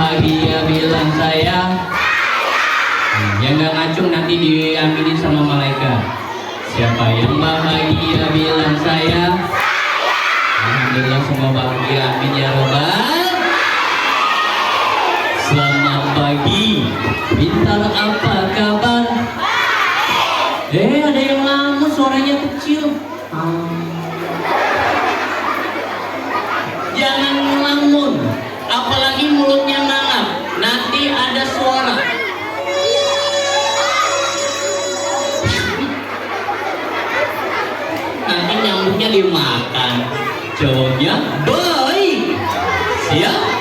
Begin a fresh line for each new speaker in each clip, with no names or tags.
bahagia bilang saya. Yang gak ngacung nanti diaminin sama malaikat. Siapa yang bahagia bilang saya. Alhamdulillah semua bahagia, amin ya robbal. Selamat pagi, bintang apa kabar? Ada yang lama suaranya kecil. Jangan ngelamun, apalagi mulutnya ngalap. Nanti ada suara. Nanti nyambungnya dimakan. Jawabnya baik. Siap?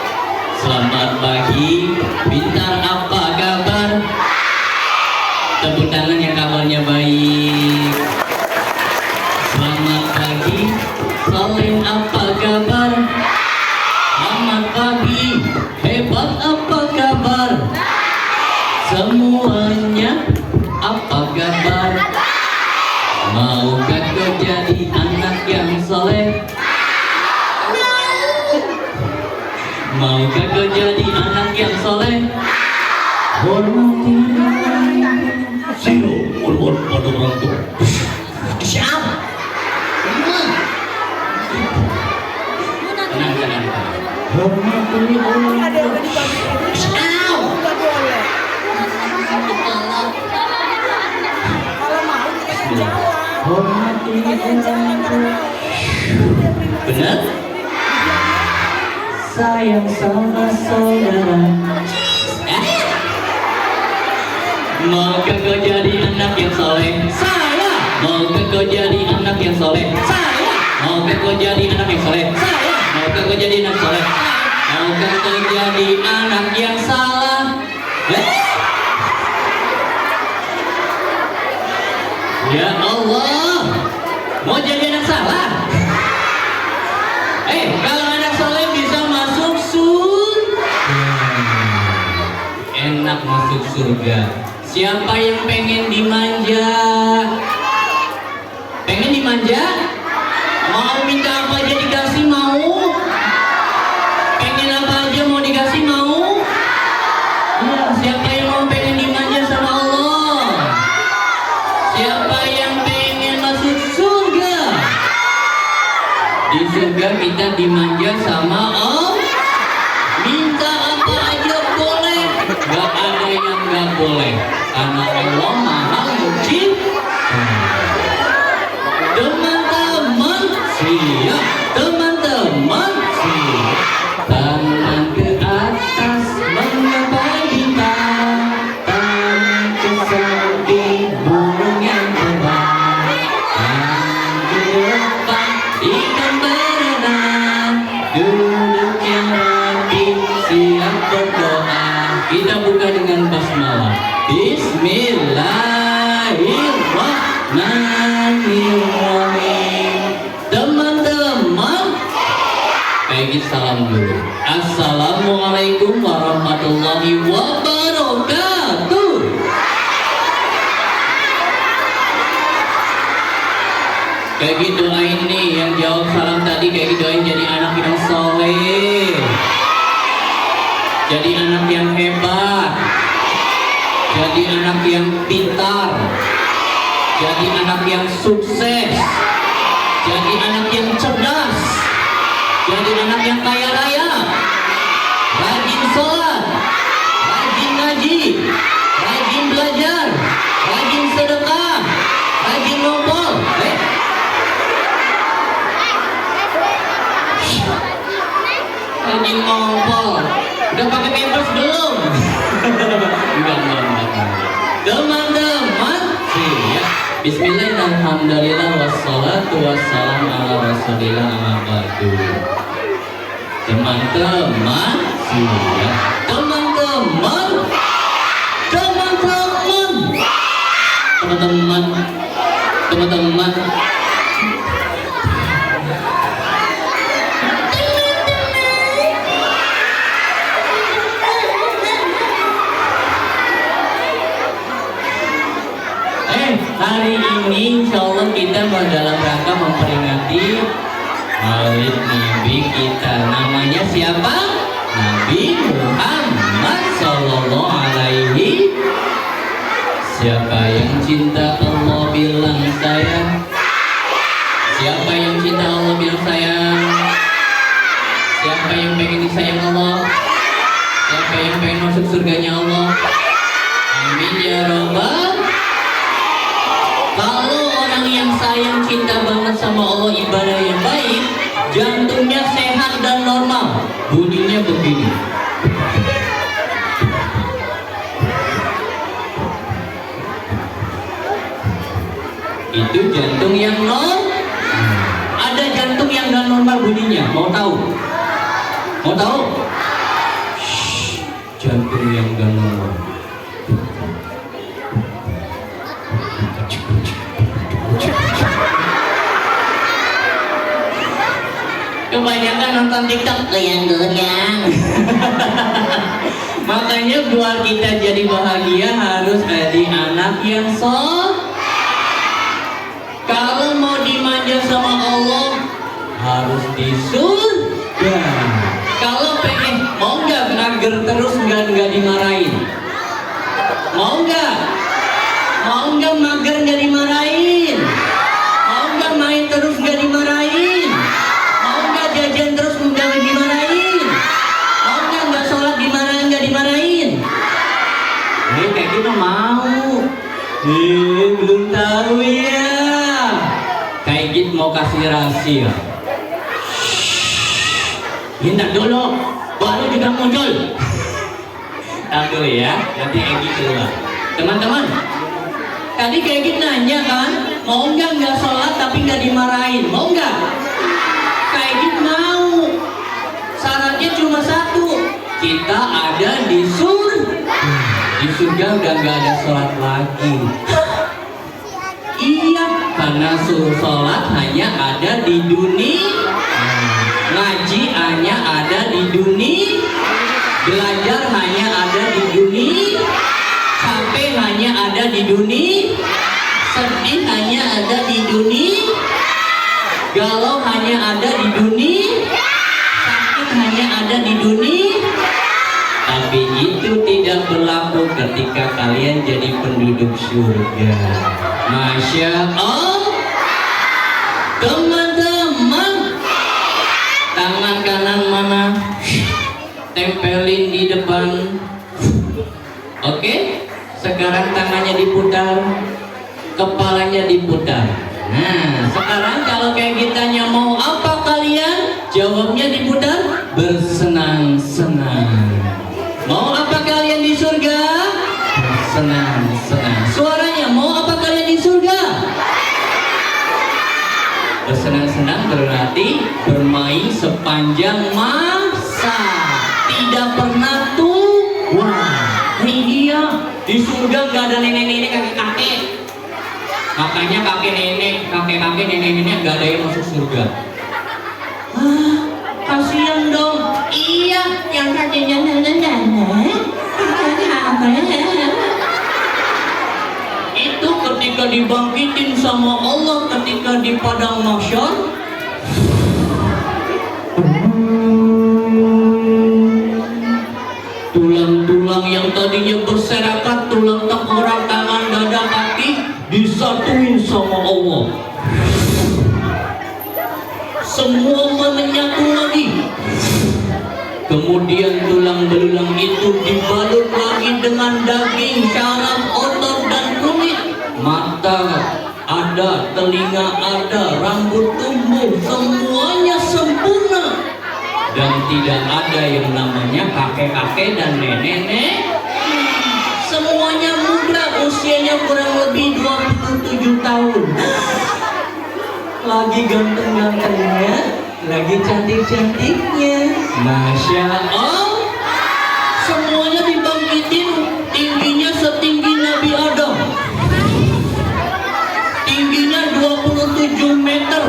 Selamat pagi, bintang apa kabar? Tepuk tangan yang kabarnya baik. Selamat pagi, Saleh apa kabar? Selamat pagi, hebat apa kabar? Semuanya apa kabar? Maukah kau jadi anak yang soleh? Maukah kau jadi anak yang soleh? Hormati Zero, hormat pada orang tua. Siapa? Tenang. Hormati orang tua.
Nggak boleh. Kalau mau kita jalan.
Hormati orang tua. Benar? Sayang sama saudara. Maukah kau jadi anak yang soleh? Saya. Maukah kau jadi anak yang soleh? Saya. Maukah kau jadi anak yang soleh? Saya. Maukah kau jadi anak soleh? Maukah kau jadi anak yang salah? Ya Allah, mau jadi anak salah? Kalau anak soleh bisa masuk surga. Enak masuk surga. Siapa yang pengen dimanja? Pengen dimanja? Mau minta apa aja dikasih mau? Pengen apa aja mau dikasih mau? Ya, siapa yang mau pengen dimanja sama Allah? Siapa yang pengen masuk surga? Di surga kita dimanja sama Allah. Minta apa aja boleh, gak ada yang gak boleh. Karena Allah maha mencipta. Teman-teman siap, teman-teman siap. Tangan ke atas menggapai bintang, tangan ke samping burung yang terbang, tangan ke depan ikan berenang, duduk yang rapi siap berdoa. Kita buka dengan basmalah. Bismillahirrahmanirrahim. Teman-teman, Peggy salam dulu. Assalamualaikum warahmatullahi wabarakatuh. Peggy doain nih yang jawab salam tadi. Peggy doain jadi anak yang soleh, jadi anak yang hebat, jadi anak yang pintar, jadi anak yang sukses, jadi anak yang cerdas, jadi anak yang kaya raya, rajin sholat, rajin ngaji, rajin belajar, rajin sedekah, rajin ngobrol. Rajin ngobrol. Udah pakai pampers belum? Enggak. Teman-teman, siap. Bismillahirrahmanirrahim. Alhamdulillah wassalatu wassalamu ala rasulillah amma ba'du. Teman-teman, siap. Teman-teman, hari ini insya Allah kita mau dalam rangka memperingati Maulid Nabi kita. Namanya siapa? Nabi Muhammad. cinta Allah bilang sayang? Siapa yang cinta Allah bilang sayang? Siapa yang pengen disayang Allah? Siapa yang pengen masuk surganya Allah? Amin ya robbal. Kalau orang yang sayang cinta banget sama Allah, ibadah yang baik, jantungnya sehat dan normal. Bunyinya begini. Itu jantung yang normal. Ada jantung yang non normal bunyinya. Mau tahu? Mau tahu? Shh, jantung yang non normal. Kebanyakan nonton TikTok goyang-goyang. Makanya buat kita jadi bahagia harus jadi anak yang soleh. Kalau mau dimanja sama Allah harus di surga. Kalau pengen mau nggak mager terus nggak dimarahin? Mau nggak? Mau nggak mager nggak dimarahin? Mau nggak main terus nggak dimarahin? Mau nggak jajan terus nggak dimarahin? Mau nggak sholat dimarahin nggak dimarahin? Kayak gitu mau? Belum tahu ya. Kayak gitu mau kasih rahasia. Hintar dulu, baru juga muncul. Tahu dulu ya, nanti Egi keluar. Teman-teman, tadi kayak gitu nanya kan, mau nggak sholat tapi nggak dimarahin, mau nggak? Kayak gitu mau. Syaratnya cuma satu, kita ada di surga. Di surga udah nggak ada sholat lagi. Iya, karena sholat hanya ada di dunia, ngaji hanya ada di dunia, belajar hanya ada di dunia, capek hanya ada di dunia, sedih hanya ada di dunia, galau hanya ada di dunia, sakit hanya ada di dunia. Tapi itu tidak berlaku ketika kalian jadi penduduk surga. Masya Allah. Teman-teman, tangan kanan mana? Tempelin di depan. Oke? Sekarang tangannya diputar, kepalanya diputar. Nah, sekarang kalau kayak kitanya mau apa kalian? Jawabnya diputar, bersenang-senang. Mau apa kalian di surga? Bersenang-senang. Suaranya, mau apa kalian di surga? Bersenang-senang berarti bermain sepanjang masa, tidak pernah tua. Iya, di surga gak ada nenek-nenek, kakek-kakek. Makanya kakek nenek gak ada yang masuk surga. Kasihan dong. Iya, yang tadinya nenek-nenek itu ketika dibangkitin sama Allah ketika di padang mahsyar, tulang-tulang yang tadinya berserakat, tulang tengkorak, tangan, dada, kaki disatuin sama Allah, semua menyatu lagi. Kemudian tulang belulang itu dibalut lagi dengan daging, syaraf, otot, dan kulit. Mata ada, telinga ada, rambut tumbuh, semuanya sempurna. Dan tidak ada yang namanya kakek-kakek dan nenek-nenek. Semuanya muda, usianya kurang lebih 27 tahun. Lagi ganteng-gantengnya, lagi cantik-cantiknya. Masya Allah. Semuanya dibangkitin, tingginya setinggi Nabi Adam, tingginya 27 meter.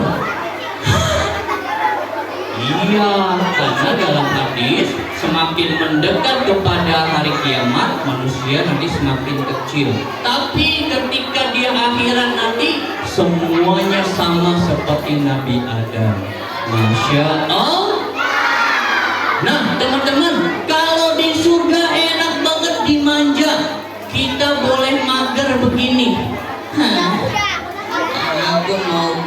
Iya, karena dalam hadis semakin mendekat kepada hari kiamat manusia nanti semakin kecil. Tapi ketika dia akhirat nanti semuanya sama seperti Nabi Adam. Masya Allah. Nah teman-teman, kalau di surga enak banget dimanja. Kita boleh mager begini.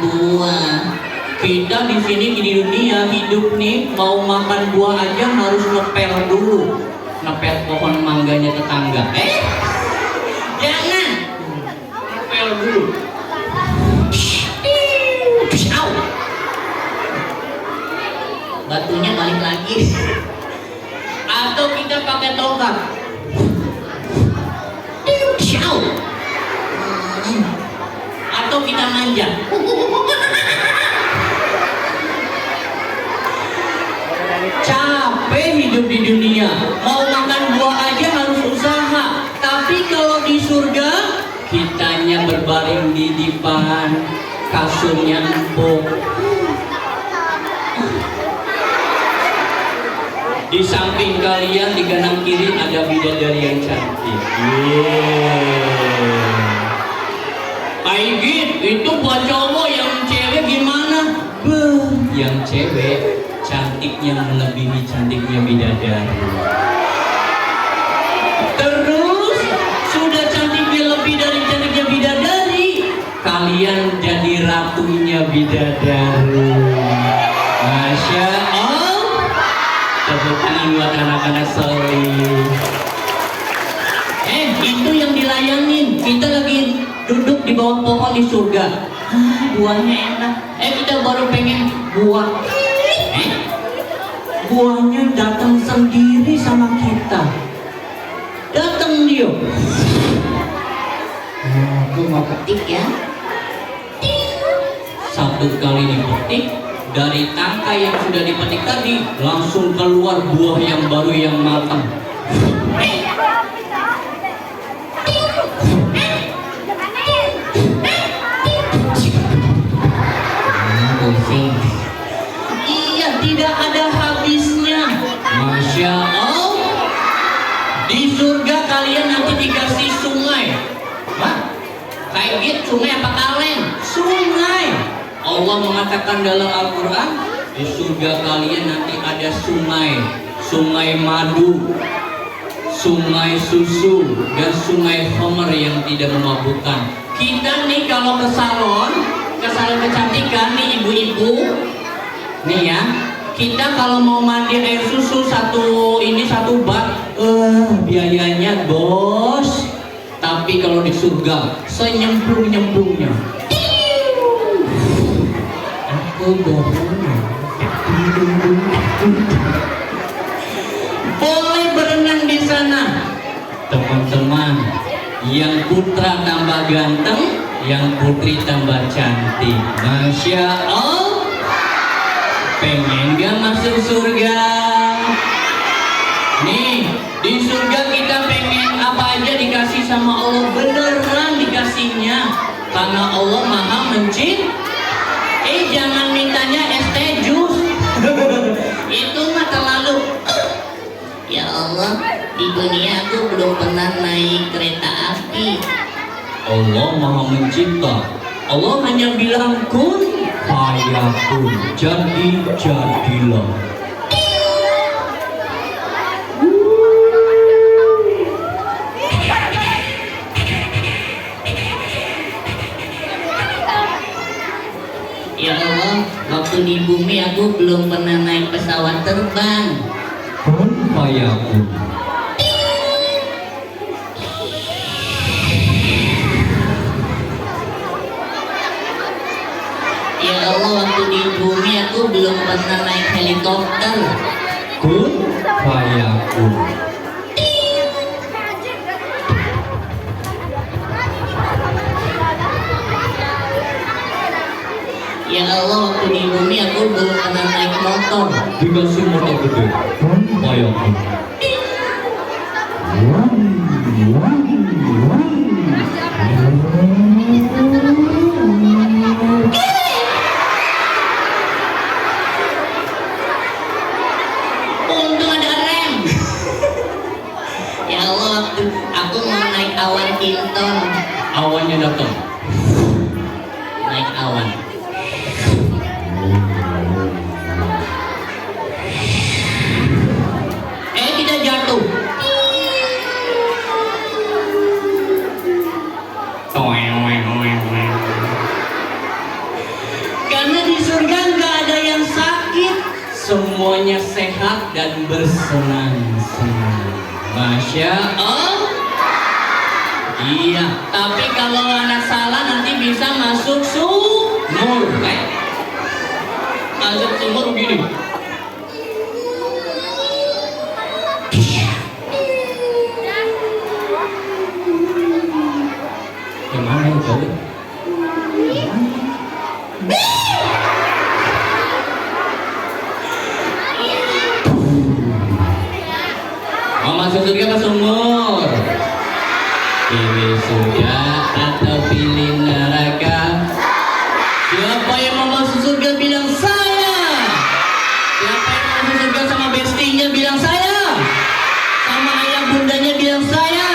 buah. Kita di sini di dunia hidup nih, mau makan buah aja harus ngepel dulu, ngepel pohon mangganya tetangga. Jangan ngepel dulu. Au. Batunya balik lagi. Atau kita pakai tongkat. Au. Atau kita manja. Capek hidup di dunia, mau makan buah aja harus usaha. Tapi kalau di surga, kitanya berbaring di dipan, kasurnya empuk. Di samping kalian di kanan kiri ada bidadari yang cantik. Aigit, itu buat cowok, yang cewek gimana? Yang cewek cantiknya melebihi cantiknya bidadari. Terus sudah cantiknya lebih dari cantiknya bidadari, kalian jadi ratunya bidadari. Masya Allah. Tepuk tangan buat anak-anak soleh. Itu yang dilayangin. Kita lagi duduk di bawah pohon di surga. Buahnya enak. Kita baru pengen buah. Buahnya datang sendiri sama kita. Datang dia. Aku mau petik ya. Satu kali dipetik, dari tangkai yang sudah dipetik tadi langsung keluar buah yang baru yang matang. Iya, tidak ada habisnya. Masya Allah. Di surga kalian nanti dikasih sungai. Kayak gitu, sungai apa kalen? Sungai. Allah mengatakan dalam Al-Quran, di surga kalian nanti ada sungai, sungai madu, sungai susu, dan sungai khamar yang tidak memabukkan. Kita nih kalau ke salon kecantikan nih ibu-ibu, nih ya, kita kalau mau mandi air susu satu bak, biayanya bos. Tapi kalau di surga, senyemplung-nyemplungnya. Boleh berenang di sana, teman-teman. Yang putra tambah ganteng, yang putri tambah cantik. Masya Allah. Pengen gak masuk surga? Nih, di surga kita pengen apa aja dikasih sama Allah, beneran dikasihnya. Karena Allah Maha mencintai. Jangan mintanya es teh jus. Itu mah terlalu. Ya Allah, di dunia aku belum pernah naik kereta api. Allah Maha Mencipta. Allah hanya bilang kun fayakun, jadi jadilah. Ya Allah, waktu di bumi aku belum pernah naik pesawat terbang. Kun fayakun. Ya Allah, waktu di bumi aku belum pernah naik helikopter. Kun fayakun. Ya Allah, waktu di bumi aku belum pernah naik motor. Dikasih motor gede. Kun fayakun. Untung ada rem. Ya Allah, aku mau naik awan Kinton. Awannya datang. Naik awan. Kita jatuh. semuanya sehat dan bersenang-senang. Masya Allah. Iya, tapi kalau anak salah nanti bisa masuk sumur, kan? Masuk sumur begini. Gimana itu? Mau masuk surga ke sumur? Pilih surga atau pilih neraka? Siapa yang mau masuk surga bilang saya. Siapa yang mau masuk surga sama bestinya bilang saya. Sama ayah bundanya bilang saya.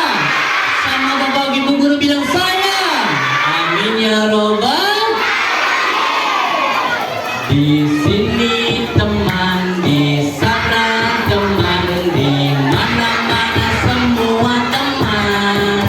Sama bapak ibu guru bilang saya. Amin ya robbal. Di sini teman, di sana teman, di mana-mana semua teman.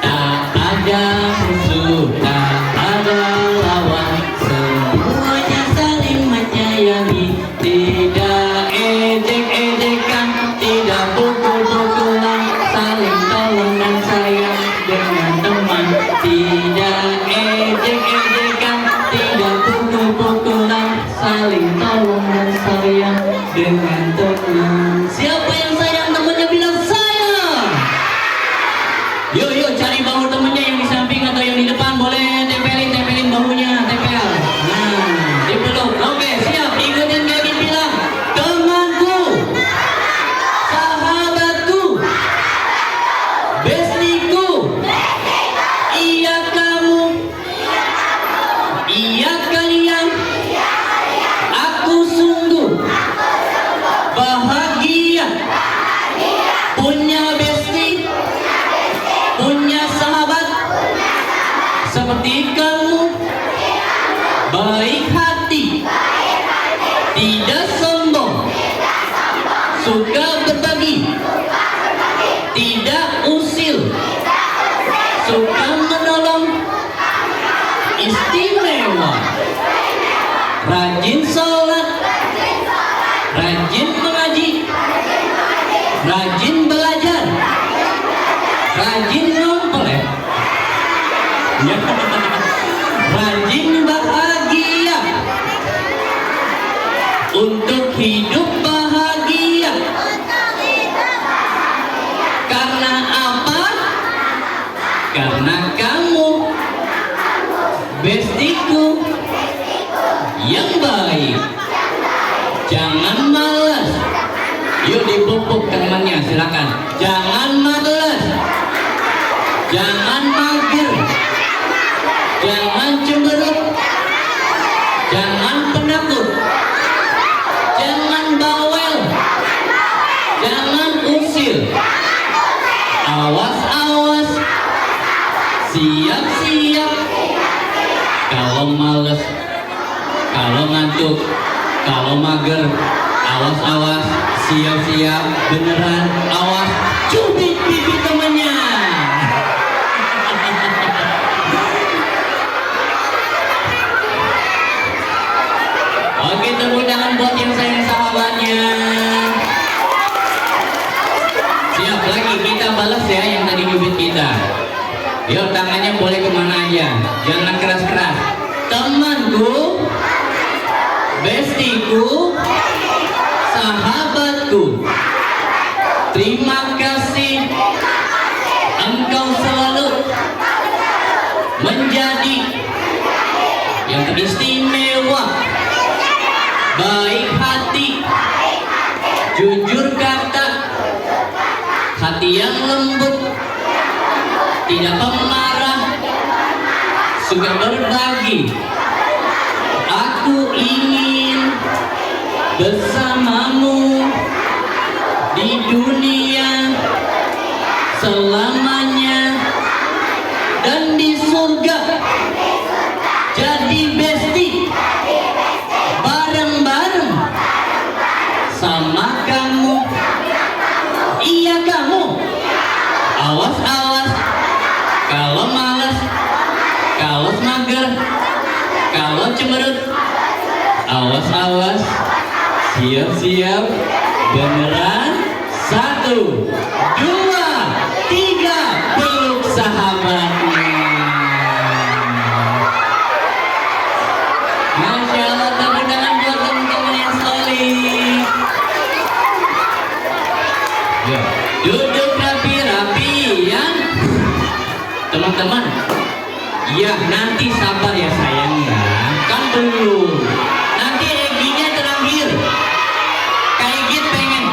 Tak ada musuh, tak ada lawan, semuanya saling menyayangi. Tidak ejek-ejekan, tidak pukul-pukulan, saling tolong dan sayang dengan teman. Tidak ejek-ejekan, tidak pukul-pukulan, saling tolong dan sayang dengan teman. Siapa yang sayang temannya bilang saya. Yuk cari bahu temennya yang di samping atau yang di depan, boleh tempelin bahunya, tempel. Nah, dipeluk. Oke, siap. Ikutin Kevin bilang, temanku, sahabatku, bestiku, iya kamu, iya kalian, aku sungguh bahagia punya besti, punya sahabat seperti kamu. Baik hati, tidak sombong, suka berbagi, tidak usil, suka menolong, istimewa, rajin sholat, rajin mengaji, rajin belajar, rajin ngumpul ya. Rajin bahagia, untuk hidup bahagia. Karena apa? Karena kamu bestiku yang baik. Jangan malas. Yuk dipupuk temannya, silakan. Jangan malas. Jangan mager. Jangan cemberut. Jangan penakut. Jangan bawel. Jangan usil. Awas-awas. Siap-siap. Kalau males, kalau ngantuk, kalau mager, awas-awas. Siap-siap. Beneran, awas. Cubit pipi temannya. Oke, tepuk tangan buat yang sayang sahabatnya. Siap lagi, kita balas ya yang tadi nyubit kita. Yuk, tangannya boleh kemana aja, jangan keras-keras. Temanku, bestiku, sahabatku, terima kasih engkau selalu menjadi yang teristimewa, baik hati, jujur kata, hati yang lembut, tidak pemarah, suka berbagi. Aku ingin bersamamu di dunia selamanya dan di surga. Jadi besti bareng-bareng sama kamu. Iya kamu. Awas-awas. Kalau malas, kalau mager, kalau cemberut, awas-awas. Siap-siap. Beneran? 1, 2, 3. Peluk sahabatnya. Masya Allah, tepuk tangan buat teman-teman yang solid. Ya, duduk rapi-rapi ya. Teman-teman. Ya, nanti sabar ya sayang ya. Kan belum. Nanti Egy-nya terakhir. Kayak gitu pengen.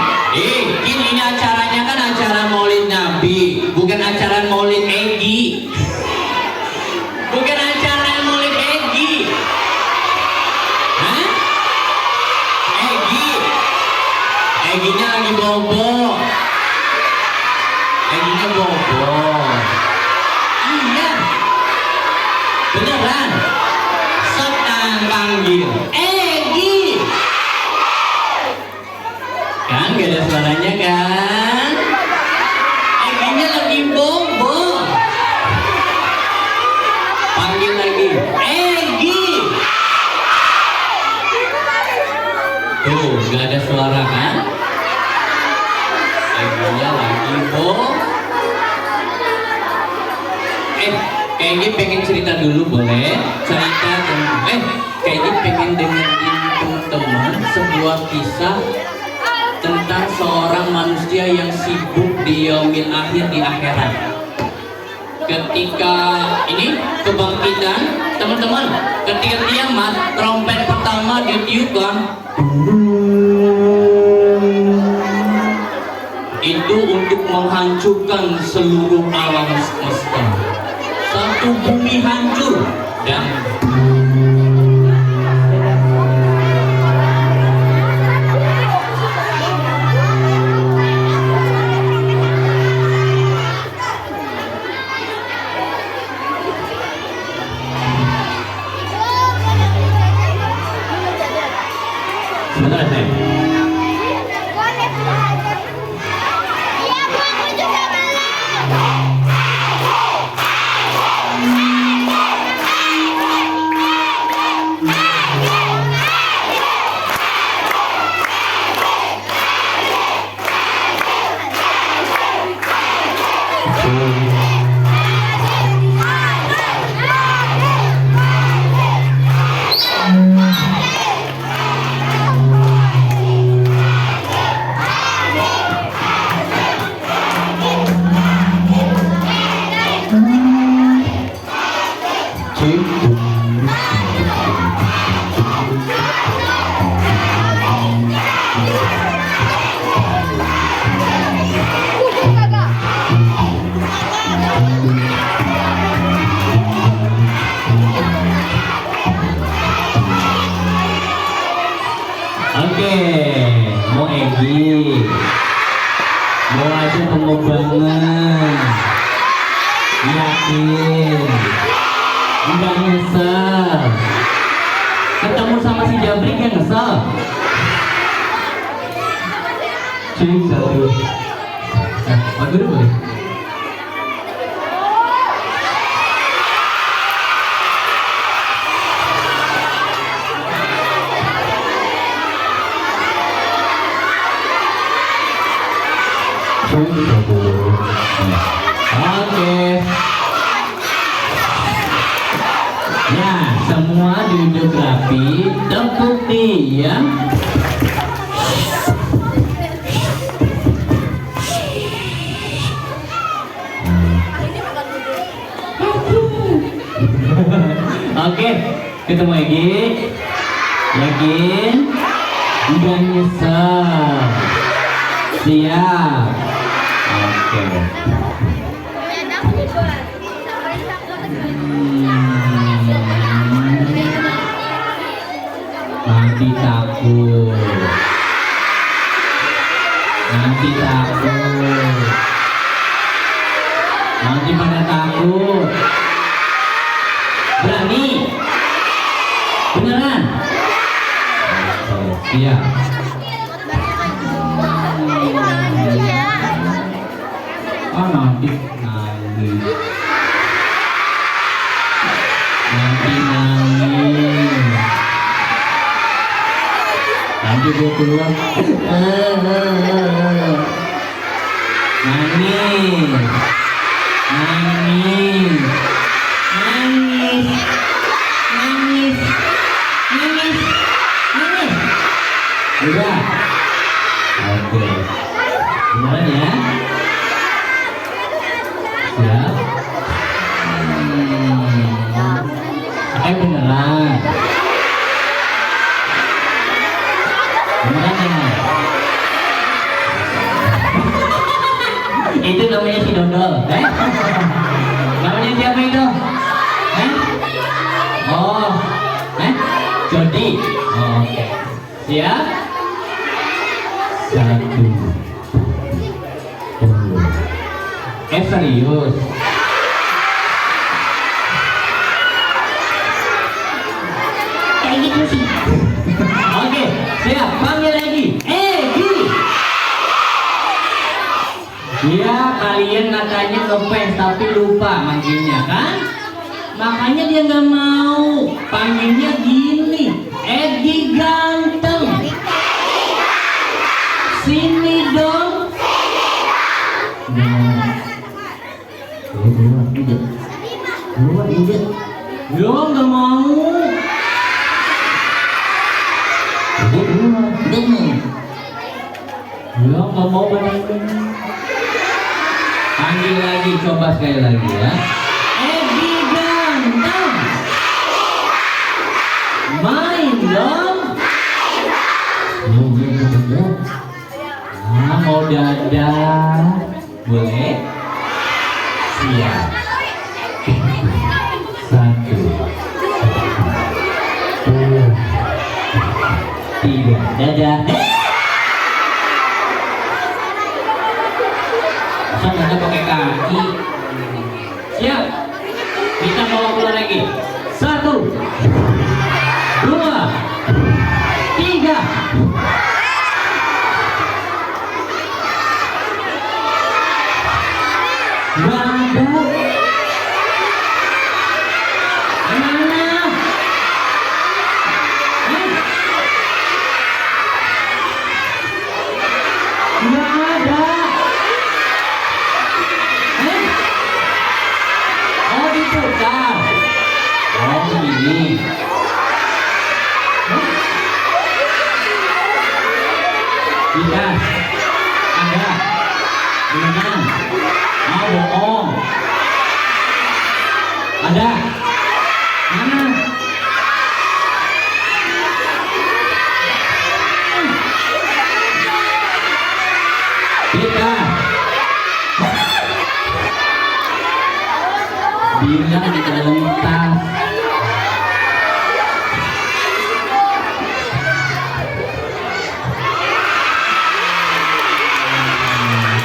Ini acaranya kan acara Maulid Nabi, bukan acara Maulid Egy. Bukan acara Maulid Egy. Hah? Egy. Egy-nya lagi bobo. Egy-nya bobo. Iya. Beneran. Setang panggil. Egy. Kan gak ada suaranya kan? Egy-nya lagi bobo. Panggil lagi. Egy. Tuh, gak ada suara kan? Egy-nya lagi bobo. Kayaknya pengen cerita dulu boleh? Cerita tentang kayaknya pengen dengerin teman-teman sebuah kisah tentang seorang manusia yang sibuk di yaumil akhir di akhirat. Ketika ini kebangkitan, teman-teman, ketika kiamat, trompet pertama ditiupkan. Itu untuk menghancurkan seluruh alam semesta. Satu bumi hancur dan sebentar saya. Oke, mau Egy, mau aja pengobangan, yakin, nggak nyesel, ketemu sama si Jabrik yang nyesel. Cing satu, Pak Guru boleh? Oke. Ya, semua duduk rapi, tepuk nih ya. Oke, ketemu lagi. Yakin? Udah nyesel. Siap. Oke. Nanti takut. Nanti takut. Nanti pada takut. Berani? Beneran? Siap. Oh nanti nangis. Nanti nangis. Nanti dia keluar. Nangis. Nangis. Nangis. Nangis. Nangis. Nangis. Udah. Oke. Beneran ya? Siap? Beneran. Beneran ya? Itu namanya si Dodol, namanya siapa itu? Oh, Jody. Oh, oke. Siap? 1. Serius? Kayak gitu sih. Oke, siap. Panggil lagi. Egi. Ya, kalian katanya ngefans tapi lupa manggilnya kan? Makanya dia nggak mau. Panggilnya gini. Egi ganteng. Sini dong. Yo nggak mau. Yo nggak mau benar-benar. Panggil lagi, coba sekali lagi ya. Egi ganteng. Main dong. Nah, mau dadah. Boleh? Siap. 1, 2, 3. Dadah. Masa nggak pakai kaki? Siap. Kita bawa keluar lagi. 1, 2, 3. Nggak ada. Mana? Nggak ada. Oh, diputar. Oh, begini. Tidak. Ada. Beneran. Mau bohong. Ada. Mana? Kita. Bilang di dalam tas.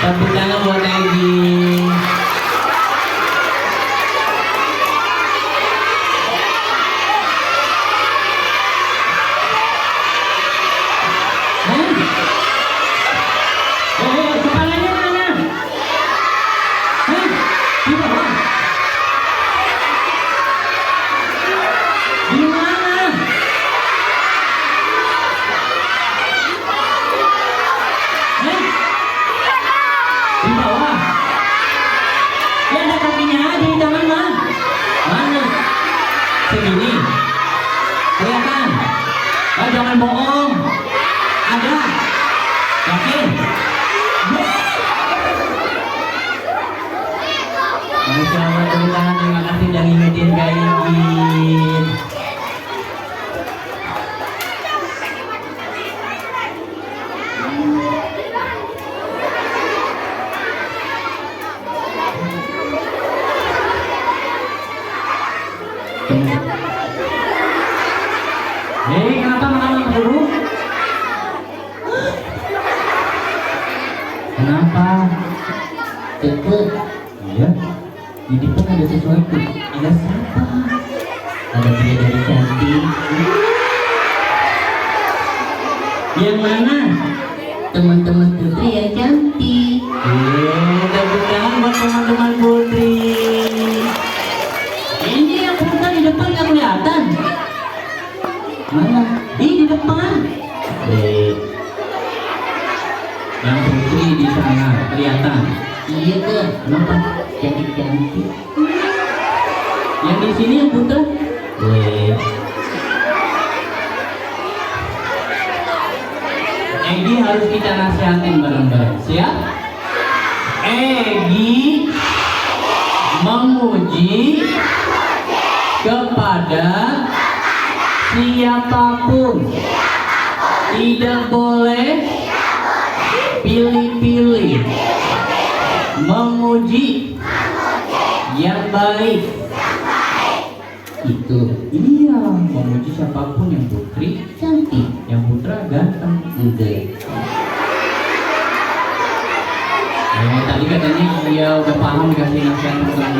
Tepuk tangan buat Egi. Kepalanya mana? Di bawah. Di mana? Di bawah. Ya ada kakinya di tangan mah. Mana? Segini. Kelihatan. Oh, jangan bohong. Ada. Yakin? Masya Allah, tepuk tangan, terima kasih udah ngingetin Kak Ingin. Hei, kenapa malam dulu? Kenapa? Deket. Iya. Di depan ada sesuatu. Ada siapa? Ada bidadari cantik. Yang mana? Teman-teman Putri yang cantik. Tepuk tangan buat teman-teman Putri. Ini yang bukan di depan nggak kelihatan. Mana? Di depan. Yang putri di sana kelihatan. Iya tuh. Kenapa? Cantik-cantik. Yang di sini yang putra. Egi harus kita nasihatin bareng-bareng. Siap? Egi memuji kepada siapapun, tidak boleh pilih-pilih, memuji yang baik. Itu iya, memuji siapapun. Yang putri cantik, yang putra ganteng. Enggak. Tadi katanya dia udah paham dikasih nasihat tentang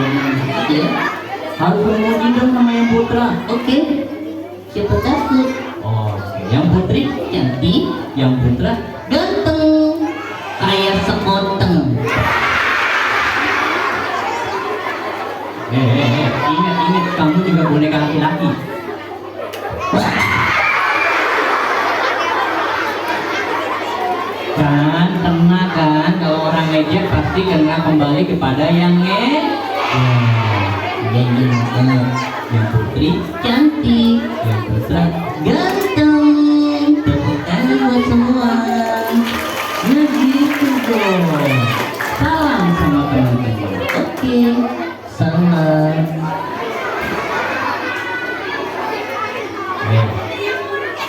ya. Harus memuji dong sama yang putra. Oke. Siapa takut? Oke. Yang putri cantik, yang putra ganteng kayak sekoteng. Ingat kamu juga boneka laki-laki. Kan kena kan, kalau orang ngejek pasti kena kembali kepada yang yang putri cantik, yang putra ganteng. Tepuk tangan buat semua. Nah gitu dong. Salam sama teman-teman. Oke, salam.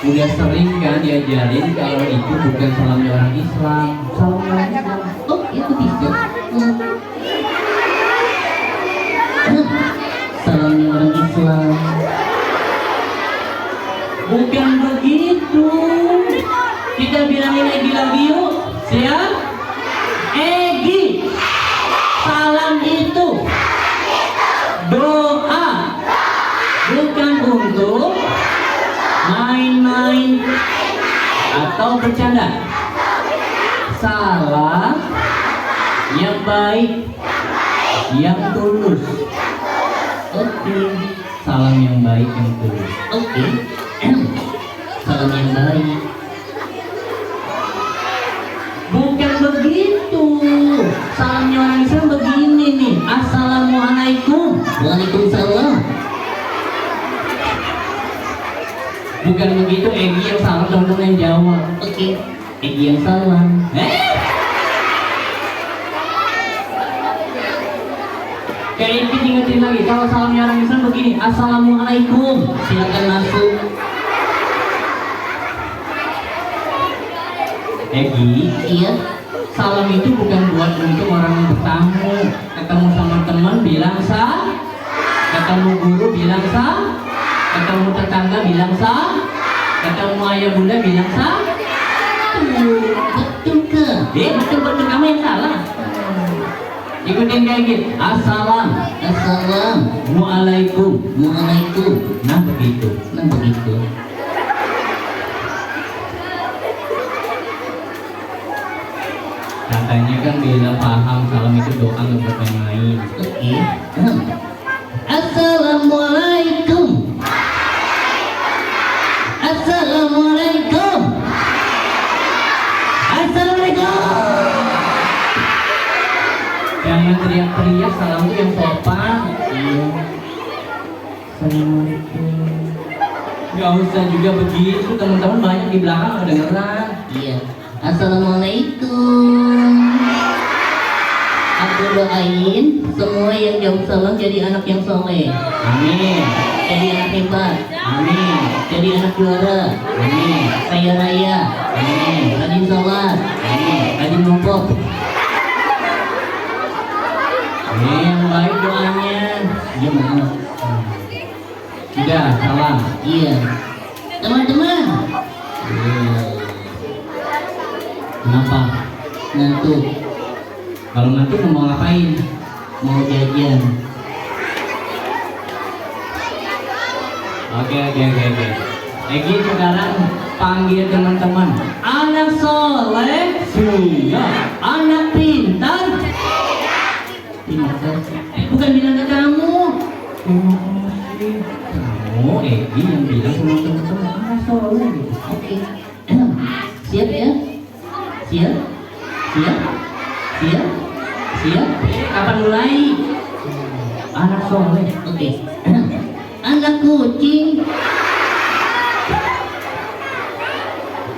Udah sering kan diajarin kalau itu bukan salamnya orang Islam. Salam orang Islam. Oh, itu bisa. Salamnya orang Islam. Bukan begitu. Kita bilangin Egi lagi yuk. Siap? Egi. Salam itu doa, bukan untuk main-main atau bercanda. Salam yang baik, yang tulus. Oke. Salam yang baik, yang tulus. Oke. Salam yang baik. Bukan begitu. Salamnya orang Islam begini nih. Assalamualaikum. Waalaikumsalam. Bukan begitu. Egi yang salam, teman-teman yang jawab. Oke. Egi yang salam. Kayak ini ingetin lagi. Kalau salamnya orang Islam begini. Assalamualaikum. Silakan masuk. Egi, iya. Salam itu bukan buat untuk orang bertamu. Ketemu sama teman bilang sa, ketemu guru bilang sa, ketemu tetangga bilang sa, ketemu ayah bunda bilang sa. Betul ke? Betul kamu yang salah. Ikutin kayak gitu. Assalamualaikum. Nah begitu. Katanya kan bila paham salam itu doa nggak buat main. Oke. Assalamualaikum. Jangan teriak-teriak, salam itu yang sopan. Iya. Assalamualaikum. Gak usah juga begitu, teman-teman banyak di belakang nggak dengeran. Iya. Assalamualaikum. Aku doain semua yang jawab salam jadi anak yang soleh. Amin. Jadi anak hebat. Amin. Jadi anak juara. Amin. Kaya raya. Amin. Rajin sholat. Amin. Rajin ngopok. Yang baik doanya. Iya benar. Sudah salam. Iya. Teman-teman. Kenapa? Ngantuk. Kalau ngantuk mau ngapain? Mau jajan. Oke. Egi sekarang panggil teman-teman. Anak soleh, siap. Anak pintar. Bukan bilang ke kamu. Kamu Egi yang bilang sama teman-teman anak soleh. Oke. Siap? Kapan mulai? Anak soleh. Oke. Anak kucing.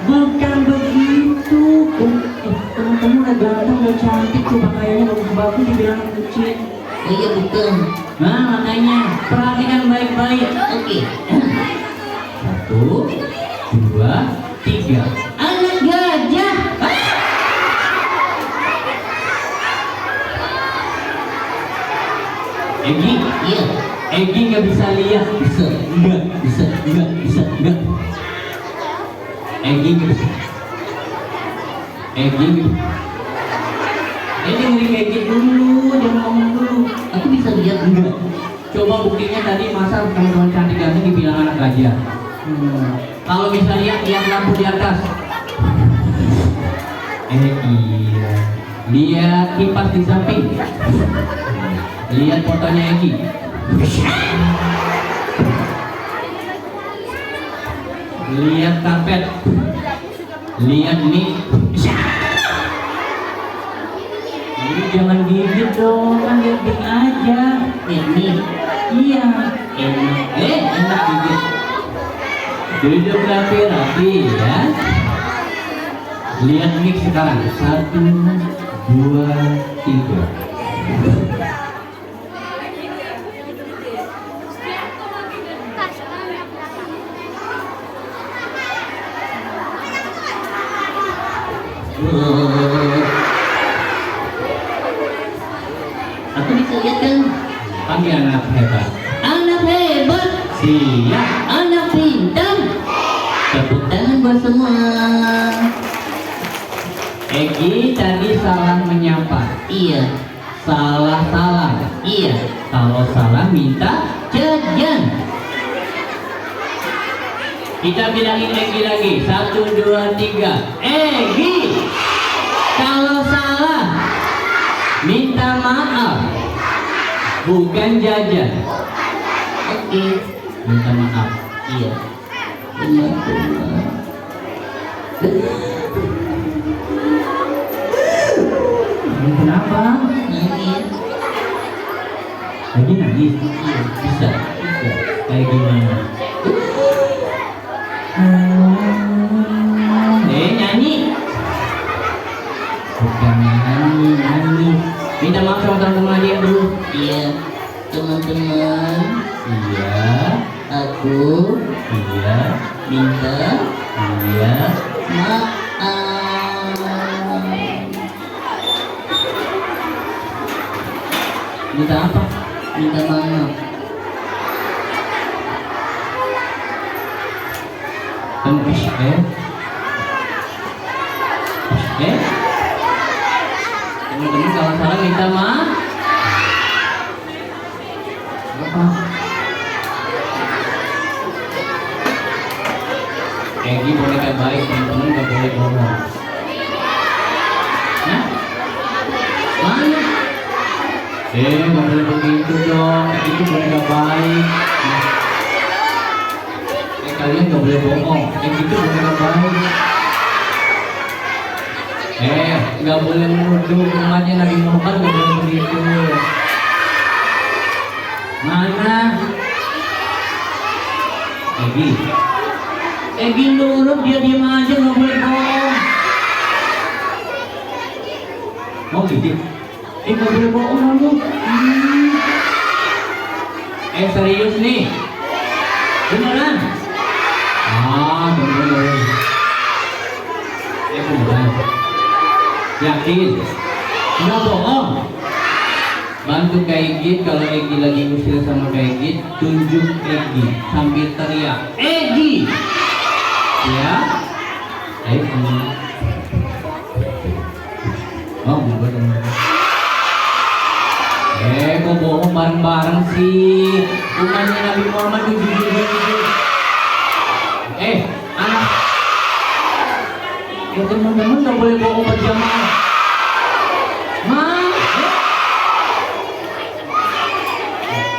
Bukan begitu. Teman-teman udah ganteng, udah cantik tuh pakaiannya bagus-bagus dibilang anak kucing. Oh iya betul. Nah makanya perhatikan baik-baik. Oke. 1, 2, 3. Anak gajah. Egi? Iya. Egi nggak bisa lihat. Bisa. Enggak. Bisa. Enggak. Bisa. Enggak. Egi nggak bisa. Egi nggak bisa. Dengerin Egi dulu, jangan ngomong dulu. Aku bisa lihat enggak? Coba buktinya tadi masa teman-teman cantik ganteng dibilang anak gajah. Kalau bisa lihat lampu di atas. Iya. Lihat kipas di samping. Lihat fotonya Egi. Lihat karpet. Lihat nih. Ini jangan gigit dong, kan liatin aja. Ini. Iya. Enak. Enak gigit. Duduk rapi-rapi ya. Lihat mix sekarang. 1, 2, 3. Aku bisa lihat kan? Kami anak hebat. Anak hebat. Siap. Anak pintar. Tepuk tangan buat semua. Egi tadi salah menyapa. Iya. Salah. Iya. Kalau salah minta jajan. Kita bilangin Egi lagi. 1, 2, 3. Egi. Kalau salah minta maaf. Bukan jajan. Oke. Minta maaf. Iya. Benar. Kenapa? Nangis. Lagi nangis? Iya. Bisa. Kayak gimana? Nyanyi. Bukan nyanyi. Minta maaf sama teman-teman aja dulu. Iya. Teman-teman. Iya. Aku. Iya. Minta. Iya. Maaf. Minta apa? Minta maaf. Tembus teman-teman kalau salah minta maaf. Apa? Egi boneka baik, teman-teman gak boleh bohong. Hah? Mana? Gak boleh begitu dong. Itu boneka baik. Kalian gak boleh bohong. Gitu boneka baik. Gak boleh menuduh umatnya Nabi Muhammad, gak boleh begitu. Mana? Egi nurut, dia diam aja, gak boleh bohong. Mau gitu? Gak boleh bohong kamu. Serius nih? Beneran? Beneran. Beneran. Yakin? Nggak bohong. Bantu Kak Egi, kalau Egi lagi ngusir sama Kak Egi, tunjuk Egi sambil teriak Egi. Ya. Kok bohong bareng-bareng sih? Umatnya Nabi Muhammad jujur. Anak. Teman-teman nggak boleh bohong berjamaah.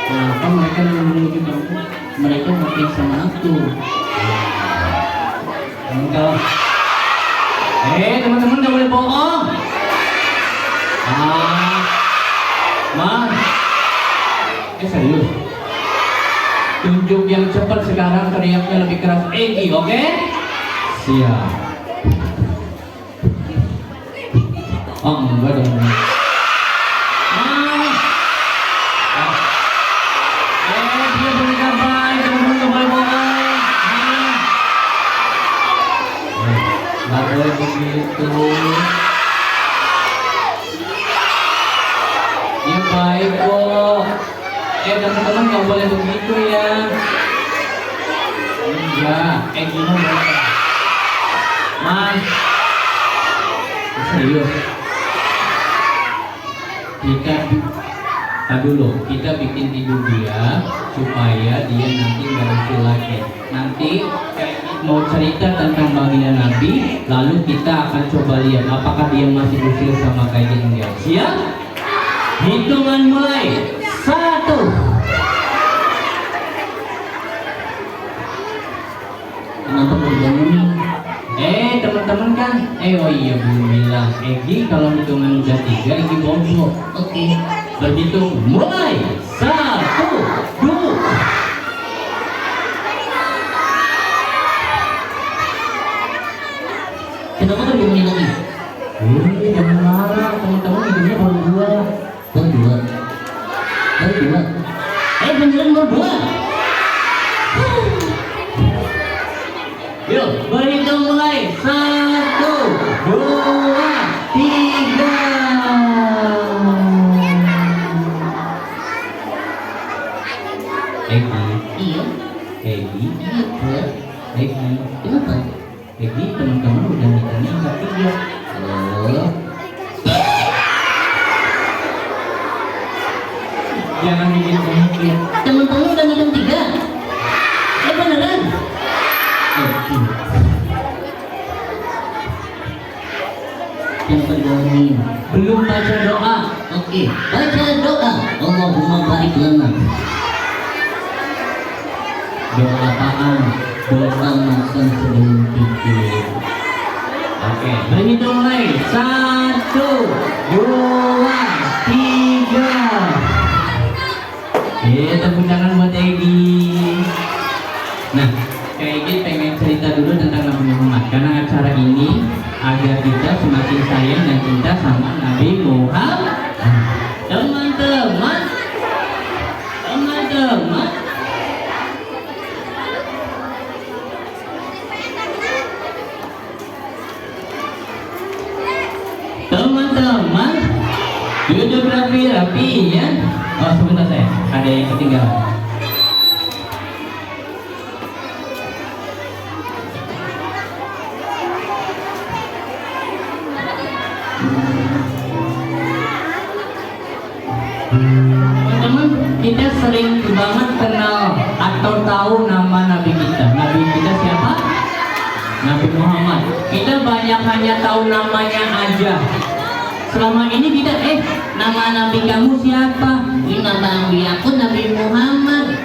Kenapa mereka menuju kamu? Mereka makin sama aku. Engkau. Teman-teman nggak boleh bohong. Mas. Serius. Tunjuk yang cepat sekarang, teriaknya lebih keras. Egi, oke? Siap. Oh, enggak dong. Dia berikan baik, teman-teman kembali boleh. Nggak boleh begitu. Ya baik kok. Teman-teman nggak boleh begitu ya. Enggak, gimana? Mas, serius. Kita bikin tidur dia supaya dia nanti nggak usil lagi. Nanti mau cerita tentang baginda Nabi, lalu kita akan coba lihat apakah dia masih usil sama kayak enggak. Siap? Hitungan mulai. 1. Kenapa berbangun? Teman-teman kan? Oh iya, belum bilang. Egi kalau hitungan udah 3, Egi bobo. Oke. Berhitung mulai. 1, 2. Kenapa kan diulangi lagi? Jangan marah, teman-teman, hidungnya baru 2. Baru 2. Beneran baru 2. Yuk, berhitung mulai. 1, 2, 3. Egi. Iya. Egi. Iya. Egi. Kenapa? Egi, teman-teman udah hitungnya angka 3. Oh. Jangan bikin pemikir. Teman-teman udah ngitung 3. Beneran? Yang berdoain. Belum baca doa. Oke, baca doa. Allahumma barik lana. Doa apaan? Doa makan sebelum tidur. Oke, berhitung mulai. 1, 2, 3. Tepuk tangan buat Egi. Nah, Egi pengen cerita dulu tentang Nabi Muhammad, karena acara ini agar kita semakin sayang dan cinta sama Nabi Muhammad. Teman-teman, duduk rapi-rapi ya. Oh sebentar saya, ada yang ketinggalan. Teman-teman, kita sering banget kenal atau tahu nama Nabi kita. Nabi kita siapa? Nabi Muhammad. Kita banyak hanya tahu namanya aja. Selama ini kita, nama Nabi kamu siapa? Ini nama Nabi aku Nabi Muhammad.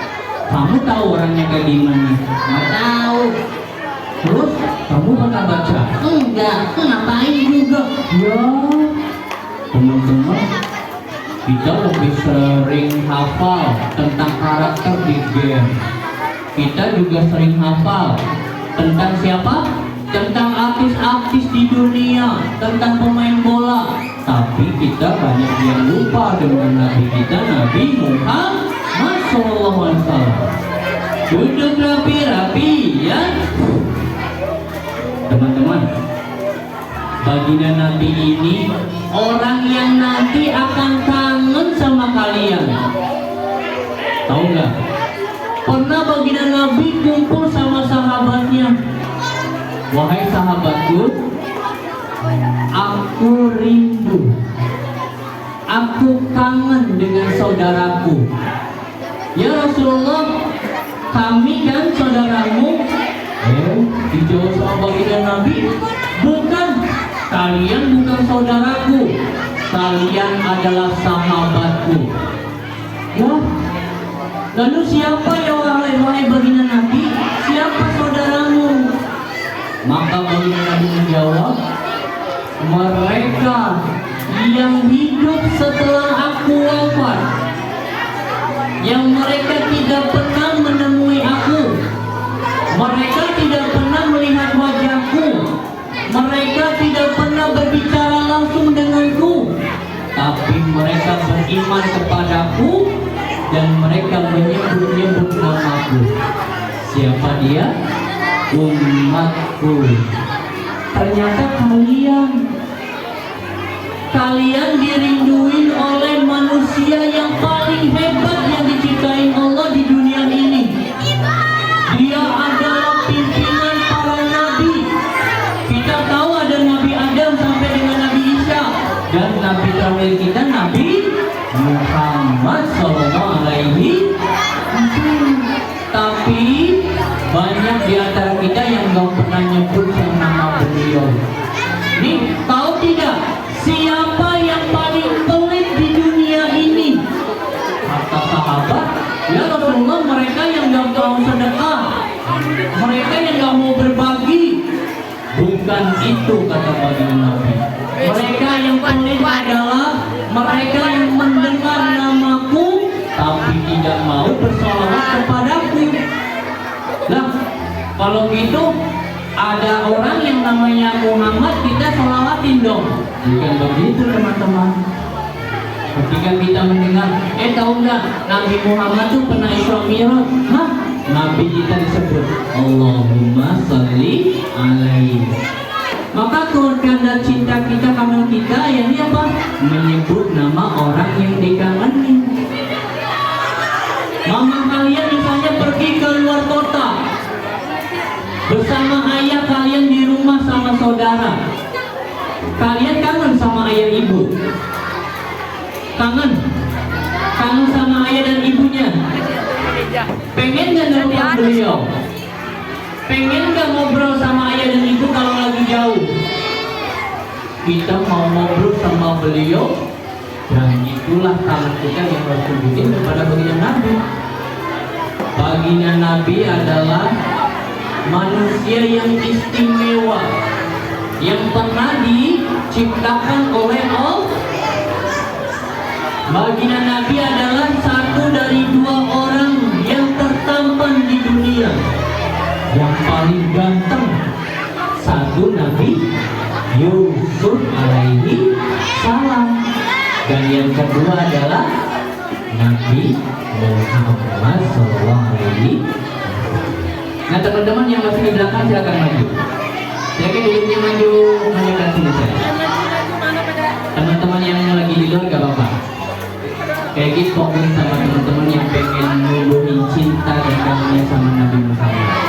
Kamu tahu orangnya kayak gimana? Nggak tahu. Terus kamu pernah baca? Enggak. Ngapain juga? Ya, teman-teman, kita lebih sering hafal tentang karakter di game. Kita juga sering hafal tentang siapa? Tentang artis-artis di dunia, tentang pemain bola. Tapi kita banyak yang lupa dengan Nabi kita, Nabi Muhammad SAW. Duduk rapi-rapi ya. Teman-teman, baginda Nabi ini orang yang nanti akan kangen sama kalian. Tahu nggak? Pernah baginda Nabi kumpul sama sahabatnya. Wahai sahabatku, aku rindu, aku kangen dengan saudaraku. Ya Rasulullah, kami kan saudaramu. Dijawab sama baginda Nabi, bukan, kalian bukan saudaraku, kalian adalah sahabatku. Ya, lalu siapa ya wahai baginda Nabi? Siapa saudaramu? Maka baginda Nabi menjawab, mereka yang hidup setelah aku wafat. mereka beriman kepadaku dan mereka menyebut-nyebut namaku. Siapa dia? Umatku. Ternyata kalian dirinduin oleh manusia yang paling hebat yang diciptain Allah di dunia ini. Dia adalah pimpinan para nabi. Kita tahu ada Nabi Adam sampai dengan Nabi Isa, dan Nabi terakhir kita Nabi Muhammad SAW. Tapi banyak di antara kita yang gak pernah nyebut nama beliau. Nih, tahu tidak siapa yang paling pelit di dunia ini? Kata sahabat, ya Rasulullah, mereka yang gak mau sedekah, mereka yang gak mau berbagi. Bukan itu kata baginda Nabi. Mereka yang pelit adalah mereka yang mendengar namaku tapi tidak mau bersolawat kepadaku. Lah, kalau gitu ada orang yang namanya Muhammad, kita sholawatin dong. Bukan begitu teman-teman. Ketika kita mendengar, tahu nggak Nabi Muhammad tuh pernah Isra Mi'raj? Hah? Nabi kita disebut Allahumma sholli alaihi. Maka tanda cinta kita karena kita yang apa? Menyebut nama orang yang dikangenin. Mama kalian misalnya pergi ke luar kota bersama ayah kalian di rumah sama saudara. Kalian kangen sama ayah ibu? Kangen sama ayah dan ibunya? Pengen gak nelfon beliau? Pengen gak ngobrol sama ayah dan ibu kalau lagi jauh? Kita mau ngobrol sama beliau, dan itulah talent kita yang harus tunjukin kepada baginda Nabi. Baginda Nabi adalah manusia yang istimewa, yang pernah diciptakan oleh Allah. Baginda Nabi adalah satu dari dua orang yang tertampan di dunia, yang paling ganteng. Satu Nabi Yusuf alaihi salam, dan yang kedua adalah Nabi Muhammad SAW. Nah teman-teman yang masih di belakang silakan maju. Silakan duduknya maju ke sini saya. Teman-teman yang lagi di luar gak apa-apa. Kayak gitu fokus sama teman-teman yang pengen numbuhin cinta dan kangennya sama Nabi Muhammad.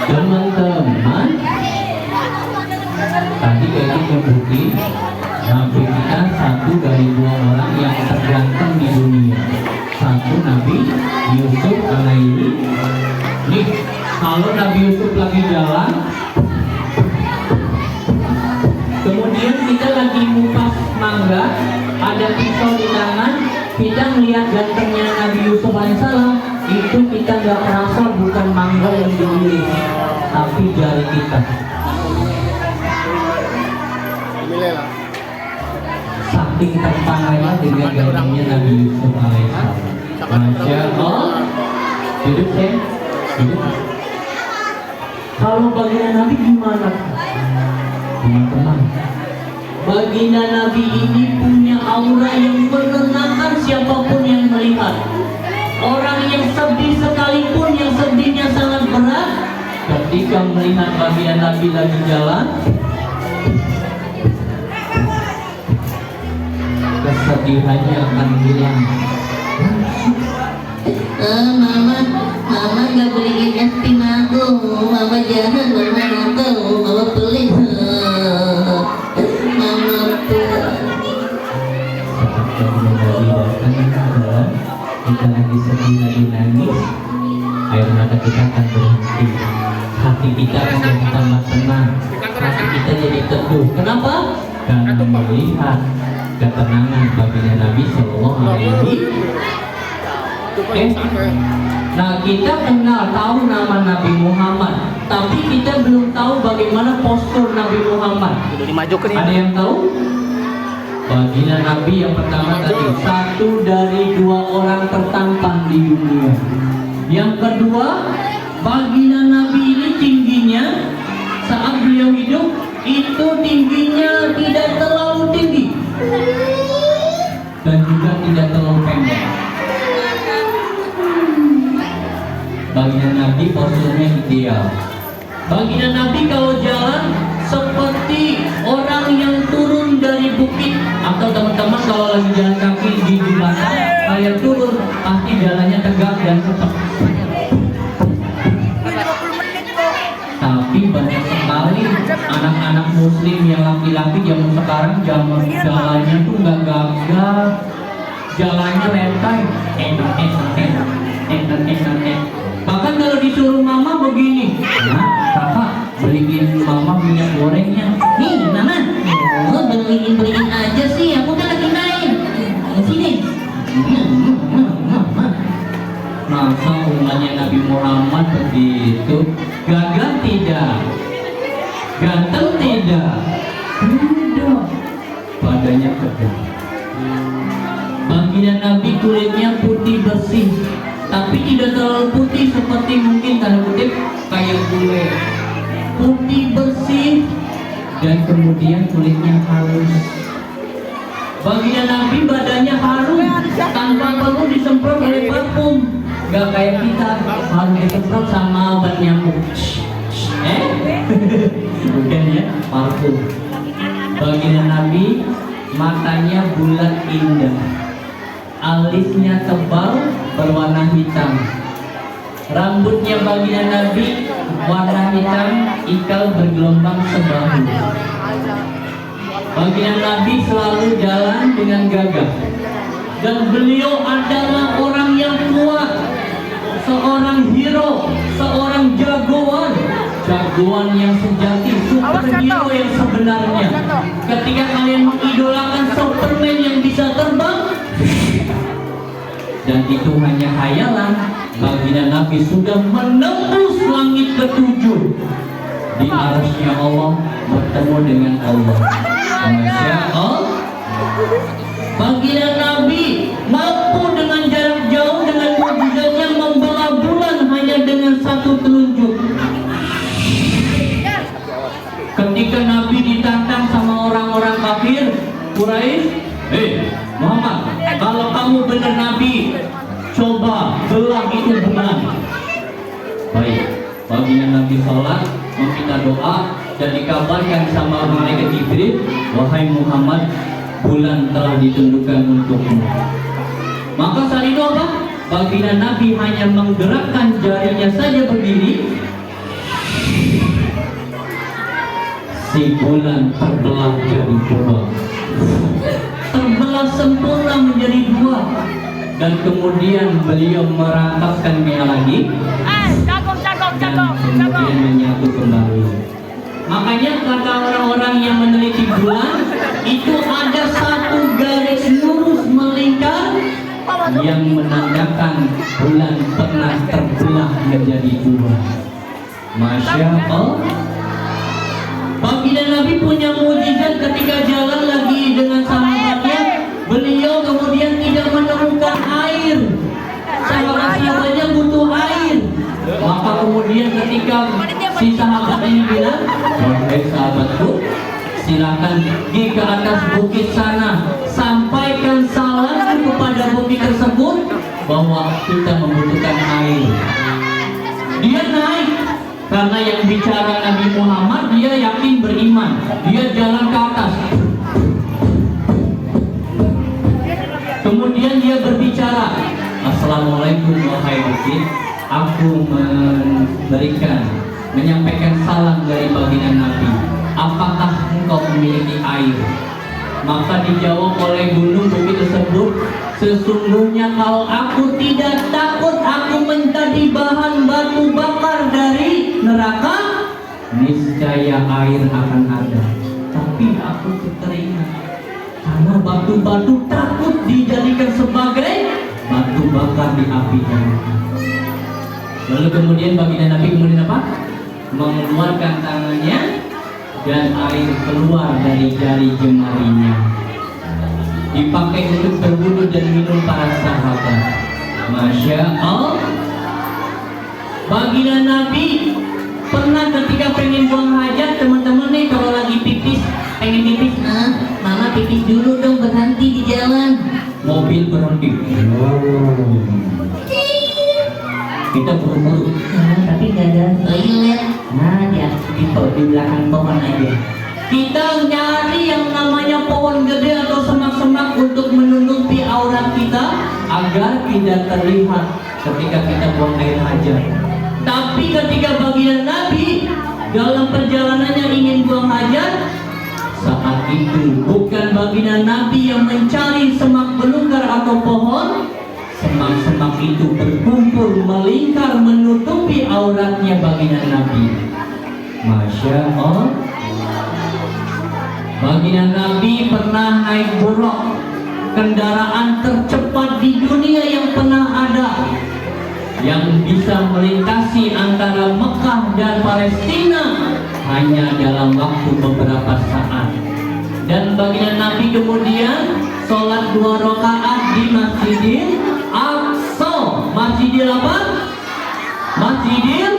Teman-teman, tadi kayak gitu nyebutin Nabi kita satu dari dua orang yang terganteng di dunia. Satu Nabi Yusuf alaihi. Nih, kalau Nabi Yusuf lagi jalan, kemudian kita lagi ngupas mangga, ada pisau di tangan, kita melihat gantengnya Nabi Yusuf alaihissalam, itu kita nggak merasa bukan mangga yang dilirik, tapi jari kita. Saking terpanggilnya dengan gantengnya Nabi Yusuf alaihissalam. Masya Allah. Duduk ya, duduk. Kalau baginda Nabi gimana? Teman-teman, baginda Nabi ini punya aura yang menenangkan siapapun yang melihat. Orang yang sedih sekalipun, yang sedihnya sangat berat, ketika melihat baginda Nabi lagi jalan, kesedihannya akan hilang. Mama gak boleh ngasih aku, mama jangan, mama nakal, mama pelit, mama kita lagi sedih, lagi nangis, air mata kita akan berhenti, hati kita menjadi tambah tenang, hati kita jadi teduh. Kenapa? Karena melihat ketenangan baginda Nabi Sallallahu Alaihi. Nah kita kenal, tahu nama Nabi Muhammad, tapi kita belum tahu bagaimana postur Nabi Muhammad. Ada yang tahu? Baginda Nabi yang pertama tadi, satu dari dua orang tertampan di dunia. Yang kedua, baginda Nabi ini tingginya saat beliau hidup itu tingginya tidak terlalu tinggi dan juga tidak terlalu pendek. Baginda Nabi posturnya ideal. Baginda Nabi kalau jalan seperti orang yang turun dari bukit, atau teman-teman kalau lagi jalan kaki di jembatan kayak turun, pasti jalannya tegak dan tetap. Tapi banyak sekali anak-anak muslim yang laki-laki zaman sekarang jalannya tuh nggak gagah, jalannya rentai, bahkan kalau disuruh mama begini, nah kakak beliin mama minyak gorengnya, nih mama, oh beliin aja sih, aku kan lagi main, sini. Masa umatnya Nabi Muhammad begitu? Gagah tidak, ganteng tidak, tidak, badannya tegak. Baginda Nabi kulitnya putih bersih, tapi tidak terlalu putih seperti mungkin tanda kutip kayak gue. Putih bersih dan kemudian kulitnya halus. Baginda Nabi badannya harum tanpa perlu disemprot oleh parfum. Gak kayak kita harus disemprot sama obat nyamuk. Bukan ya, parfum. Baginda Nabi matanya bulat indah, alisnya tebal berwarna hitam. Rambutnya baginda Nabi warna hitam ikal bergelombang sebahu. Baginda Nabi selalu jalan dengan gagah. Dan beliau adalah orang yang kuat, seorang hero, seorang jagoan, jagoan yang sejati, superhero yang sebenarnya. Ketika kalian mengidolakan Superman yang bisa terbang, dan itu hanya khayalan, baginda Nabi sudah menembus langit ketujuh. Di arasnya Allah bertemu dengan Allah. Masya Allah. Baginda Nabi mampu dengan jarak jauh dengan mukjizatnya membelah bulan hanya dengan satu telunjuk. Ketika Nabi ditantang sama orang-orang kafir Quraisy, Muhammad, kalau kamu benar Nabi, coba belah itu bulan. Baik, baginda Nabi sholat, meminta doa, dan dikabarkan sama malaikat Jibril, wahai Muhammad, bulan telah ditundukkan untukmu. Maka saat itu apa? Baginda Nabi hanya menggerakkan jarinya saja begini, si bulan terbelah jadi dua, terbelah sempurna menjadi dua, dan kemudian beliau merangkapkannya lagi dan kemudian menyatu kembali. Makanya kata orang-orang yang meneliti bulan, itu ada satu garis lurus melingkar yang menandakan bulan pernah terbelah menjadi dua. Masya Allah. Baginda Nabi punya mukjizat ketika jalan lagi dengan sahabatnya, beliau kemudian tidak menemukan air. Sahabat-sahabatnya butuh air. Maka kemudian ketika si sahabat ini bilang, wahai sahabatku, silakan pergi ke atas bukit sana, sampaikan salam kepada bukit tersebut bahwa kita membutuhkan air. Dia naik karena yang bicara Nabi Muhammad, dia yakin beriman. Dia jalan ke atas. Kemudian dia berbicara, assalamualaikum wahai bukit, aku menyampaikan salam dari baginda Nabi. Apakah engkau memiliki air? Maka dijawab oleh gunung bukit tersebut, sesungguhnya kalau aku tidak takut aku menjadi bahan batu bakar dari neraka, niscaya air akan ada. Tapi aku kekeringan karena batu-batu takut dijadikan sebagai batu bakar di api neraka. Lalu kemudian baginda Nabi kemudian apa? Mengeluarkan tangannya dan air keluar dari jari jemarinya, dipakai untuk berwudu dan minum para sahabat. Masya Allah. Baginda Nabi pernah ketika pengen buang hajat, teman-teman rame kalau lagi pipis, pengen pipis, mama pipis dulu dong, berhenti di jalan. Mobil berhenti. Kita buru-buru. Tapi nggak ada toilet. Nah, dia di belakang pohon aja. Kita nyari yang namanya pohon gede atau semak-semak untuk menutupi aurat kita agar tidak terlihat ketika kita buang air hajat. Tapi ketika baginda Nabi dalam perjalanannya ingin buang hajat, saat itu bukan baginda Nabi yang mencari semak belukar atau pohon, semak-semak itu berkumpul melingkar menutupi auratnya baginda Nabi. Masya Allah. Baginda Nabi pernah naik buruk, kendaraan tercepat di dunia yang pernah ada, yang bisa melintasi antara Mekah dan Palestina hanya dalam waktu beberapa saat. Dan baginda Nabi kemudian sholat 2 rakaat di Masjidil Aqsa. Masjidil apa? Masjidil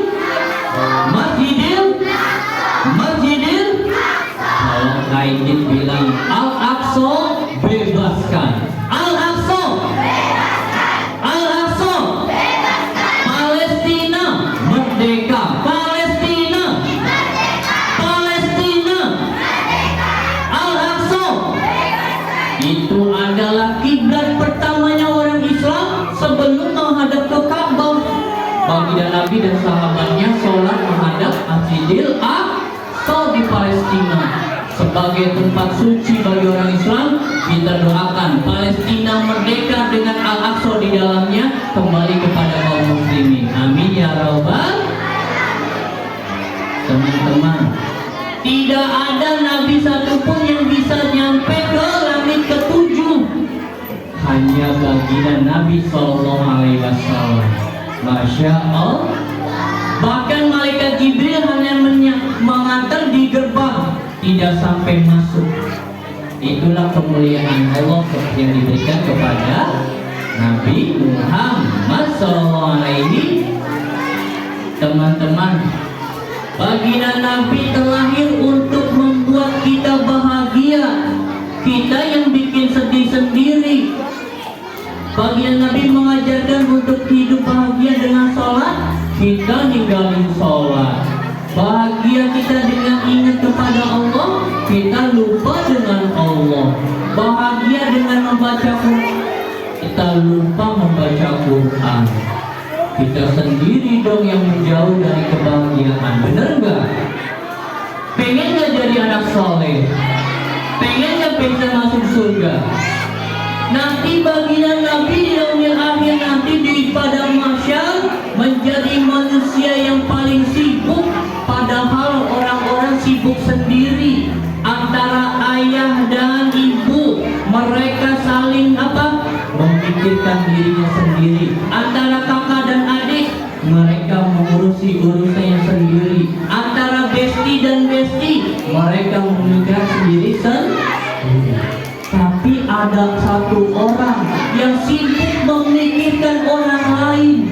kalau Kaidin bilang Al-Aqsa bebaskan. Al-Aqsa Palestina merdeka. Palestina Al-Aqsa itu adalah kiblat pertamanya orang Islam sebelum menghadap ke Ka'bah. Baginda Nabi dan sahabatnya sholat menghadap Masjidil Aqsa di Palestina. Sebagai tempat suci bagi orang Islam, kita doakan Palestina merdeka dengan Al-Aqsa di dalamnya kembali kepada kaum muslimin. Amin ya rabbal. Teman-teman, tidak ada nabi satupun yang bisa nyampe ke langit ke-7. Hanya baginda Nabi Sallallahu Alaihi Wasallam. Masya Allah. Bahkan malaikat Jibril hanya mengantar di gerbang, tidak sampai masuk. Itulah kemuliaan Allah yang diberikan kepada Nabi Muhammad SAW. Teman-teman, baginda Nabi terlahir untuk membuat kita bahagia. Kita yang bikin sedih sendiri. Baginda Nabi mengajarkan untuk hidup bahagia dengan sholat, kita ninggalin sholat. Bahagia kita dengan ingat kepada Allah, kita lupa dengan Allah. Bahagia dengan membaca Quran, kita lupa membaca Quran. Kita sendiri dong yang menjauh dari kebahagiaan. Bener gak? Pengen gak jadi anak soleh? Pengen gak bisa masuk surga? Nanti baginda Nabi di yaumil akhir nanti di padang mahsyar menjadi manusia yang paling sibuk, padahal orang-orang sibuk sendiri. Antara ayah dan ibu mereka saling apa? Memikirkan dirinya sendiri. Antara kakak dan adik mereka mengurusi urusannya sendiri. Antara besti dan besti mereka memikirkan sendiri sendiri. Tapi ada satu orang yang sibuk memikirkan orang lain.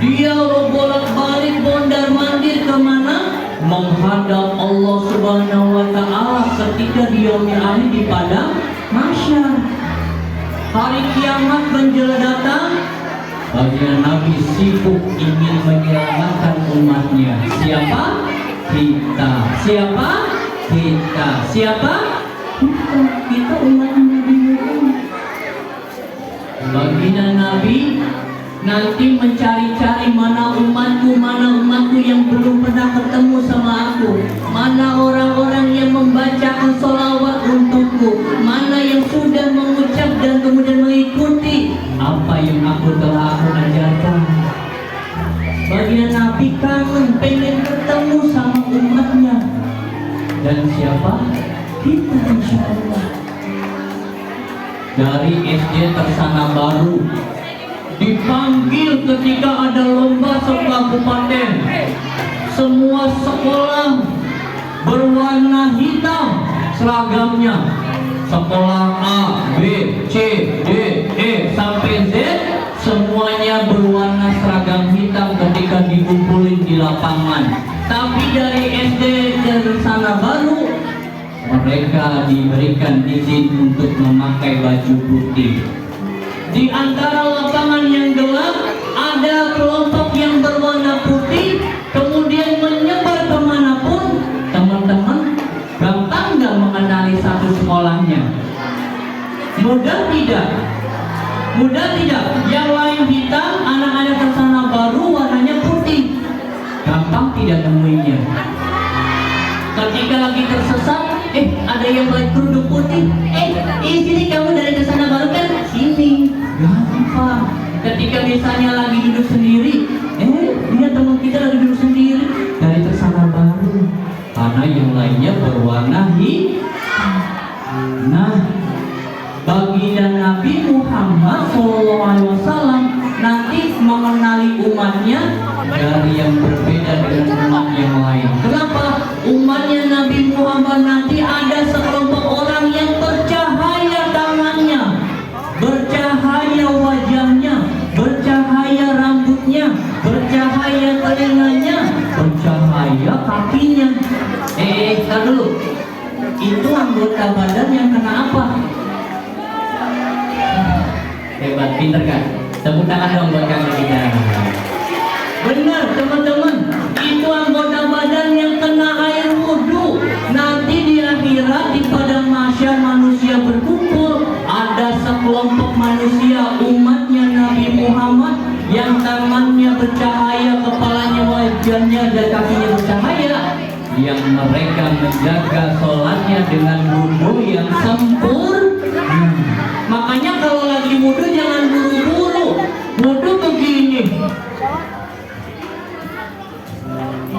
Dia bolak-balik mondar-mandir kemana? Menghadap Allah Subhanahu wa Ta'ala ketika di yaumil akhir di padang mahsyar. Hari kiamat menjelang datang, baginda Nabi sibuk ingin menyelamatkan umatnya. Siapa? Kita. Siapa? Kita. Siapa? Kita umat Nabi Muhammad. Baginda Nabi nanti mencari-cari mana umatku yang belum pernah ketemu sama aku, mana orang-orang yang membacakan sholawat untukku, mana yang sudah mengucap dan kemudian mengikuti apa yang aku telah ajarkan. Baginda Nabi kangen, pengen ketemu sama umatnya. Dan siapa? Kita insya Allah. Dari SD Tersana Baru dipanggil ketika ada lomba kabupaten. Semua sekolah berwarna hitam seragamnya. Sekolah A, B, C, D, E sampai Z semuanya berwarna seragam hitam ketika dikumpulin di lapangan. Tapi dari SD Tersana Baru mereka diberikan izin untuk memakai baju putih. Di antara lapangan yang gelap ada kelompok yang berwarna putih, kemudian menyebar kemanapun. Teman-teman gampang nggak mengenali satu sekolahnya? Mudah tidak? Mudah tidak? Yang lain hitam, anak-anak Tersana Baru warnanya putih. Gampang tidak nemuinya. Ketika lagi tersesat, ada yang pakai kerudung putih. Sini kamu dari Tersana Baru kan? Sini. Gampang. Ketika misalnya lagi duduk sendiri, dia teman kita lagi duduk sendiri dari Tersana Baru. Karena yang lainnya berwarna hitam. Nah, baginda Nabi Muhammad SAW nanti mengenali umatnya dari yang berbeda dengan umat yang lain. Kenapa? Umatnya Nabi Muhammad nanti ada sekelompok orang yang bercahaya tangannya, bercahaya wajahnya, bercahaya rambutnya, bercahaya telinganya, bercahaya kakinya. Tar dulu. Itu anggota badan yang kena apa? Hebat, pinter kan? Tepuk tangan dong buat kami kita. Benar teman-teman, itu anggota badan yang kena air wudhu. Nanti di akhirat di padang mahsyar manusia berkumpul, ada sekelompok manusia umatnya Nabi Muhammad yang tangannya bercahaya, kepalanya, wajahnya dan kakinya bercahaya, yang mereka menjaga sholatnya dengan wudhu yang sempurna. Makanya kalau lagi wudhu jangan buru-buru. Wudhu begini.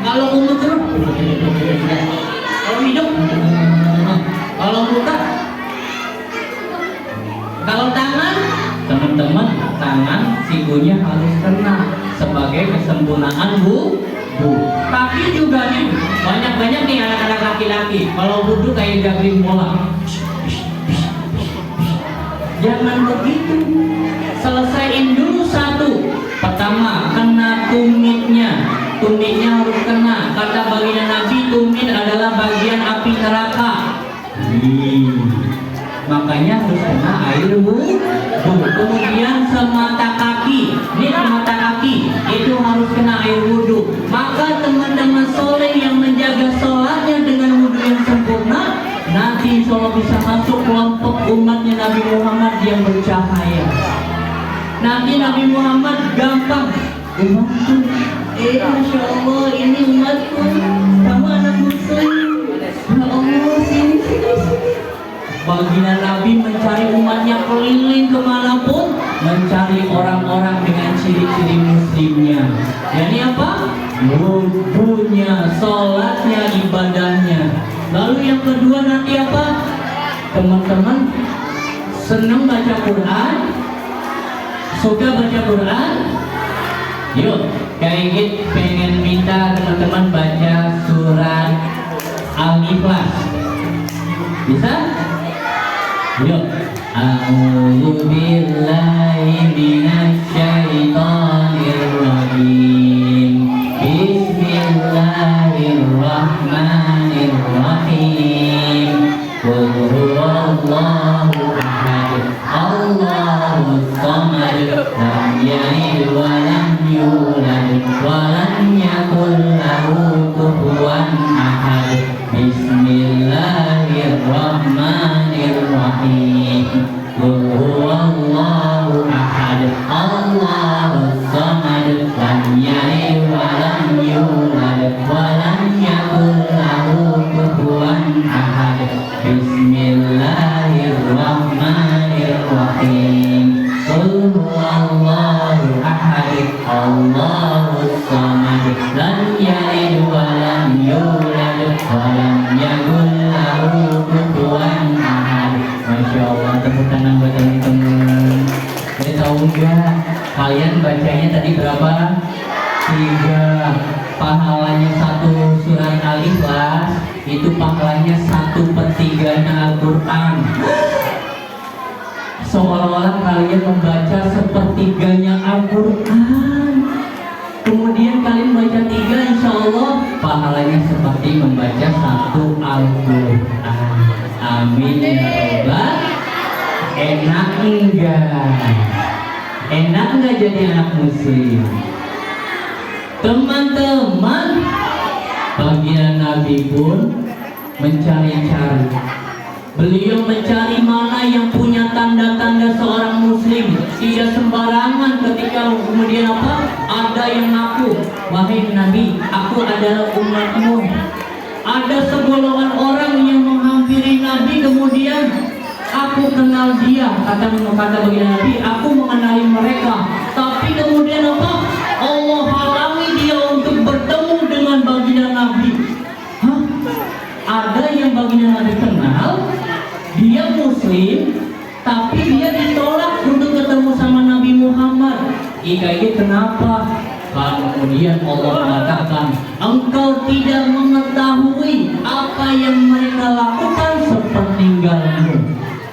Kalau umur terus, kalau hidup, kalau muka, kalau tangan, teman-teman, tangan sikunya harus kena sebagai kesempurnaan wudhu. Kaki juga nih, banyak-banyak nih anak-anak laki-laki. Kalau wudhu kayak juggling bola. Jangan begitu. Selesaiin dulu satu. Pertama, kena tumitnya. Tumitnya harus kena. Kata baginda Nabi, tumit adalah bagian api neraka. Makanya harus kena air wudhu. Kemudian semata kaki. Ini semata kaki itu harus kena air wudhu. Maka teman-teman soleh yang menjaga sholatnya dengan wudhu yang sempurna, nanti insya Allah bisa masuk kelompok umatnya Nabi Muhammad yang bercahaya. Nanti Nabi Muhammad gampang, umatku, Masya Allah ini umatku, kamu anak muslim, ya Allah sini. Baginda Nabi mencari umatnya keliling kemanapun, mencari orang-orang dengan ciri-ciri muslimnya. Jadi apa? Wudhunya, sholatnya, ibadahnya. Lalu yang kedua nanti apa? Teman-teman senang baca Quran? Suka baca Quran? Yuk, kayak pengen minta teman-teman baca surat Al-Ikhlas. Bisa? Yuk. A'udzu billahi minasy syaithanir rajim. Bismillahirrahmanirrahim. Qul huwallahu ahad. Allahus samad. Lam yalid wa lam yulad wa lam yakul lahu kufuwan ahad. Bismillahirrahmanirrahim. Qul huwallahu ahad. Allahus samad. Lam yalid wa lam yulad wa lam yakul lahu kufuwan ahad. Bismillahirrahmanirrahim. Qul huwallahu ahad. Allahus samad. Lam yalid wa lam yulad wa lam yakul lahu kufuwan ahad. Masya Allah, tepuk tangan buat teman-teman. Jadi tahu nggak kalian bacanya tadi berapa? 3. Pahalanya satu surat Al-Ikhlas itu pahalanya 1/3 Al-Quran. Seolah-olah kalian membaca 1/3 Al-Quran. kemudian kalian baca 3, insya Allah pahalanya seperti membaca 1 Al-Quran. Amin ya Rabbal. Enak enggak? Enak enggak jadi anak muslim? Teman-teman, baginda Nabi pun mencari-cari. Beliau mencari mana yang punya tanda-tanda seorang muslim. Tidak sembarangan ketika kemudian apa? Ada yang ngaku, wahai Nabi, aku adalah umatmu. Ada segolongan orang yang menghampiri Nabi, kemudian aku kenal dia, kata baginda Nabi, aku mengenali mereka. Tapi kemudian apa? Allah halangi dia untuk bertemu dengan baginda Nabi. Hah? Ada yang baginda Nabi kenal, dia muslim, tapi dia ditolak untuk ketemu sama Nabi Muhammad. Ini kenapa? Kemudian Allah mengatakan, engkau tidak mengetahui apa yang mereka lakukan sepeninggalmu.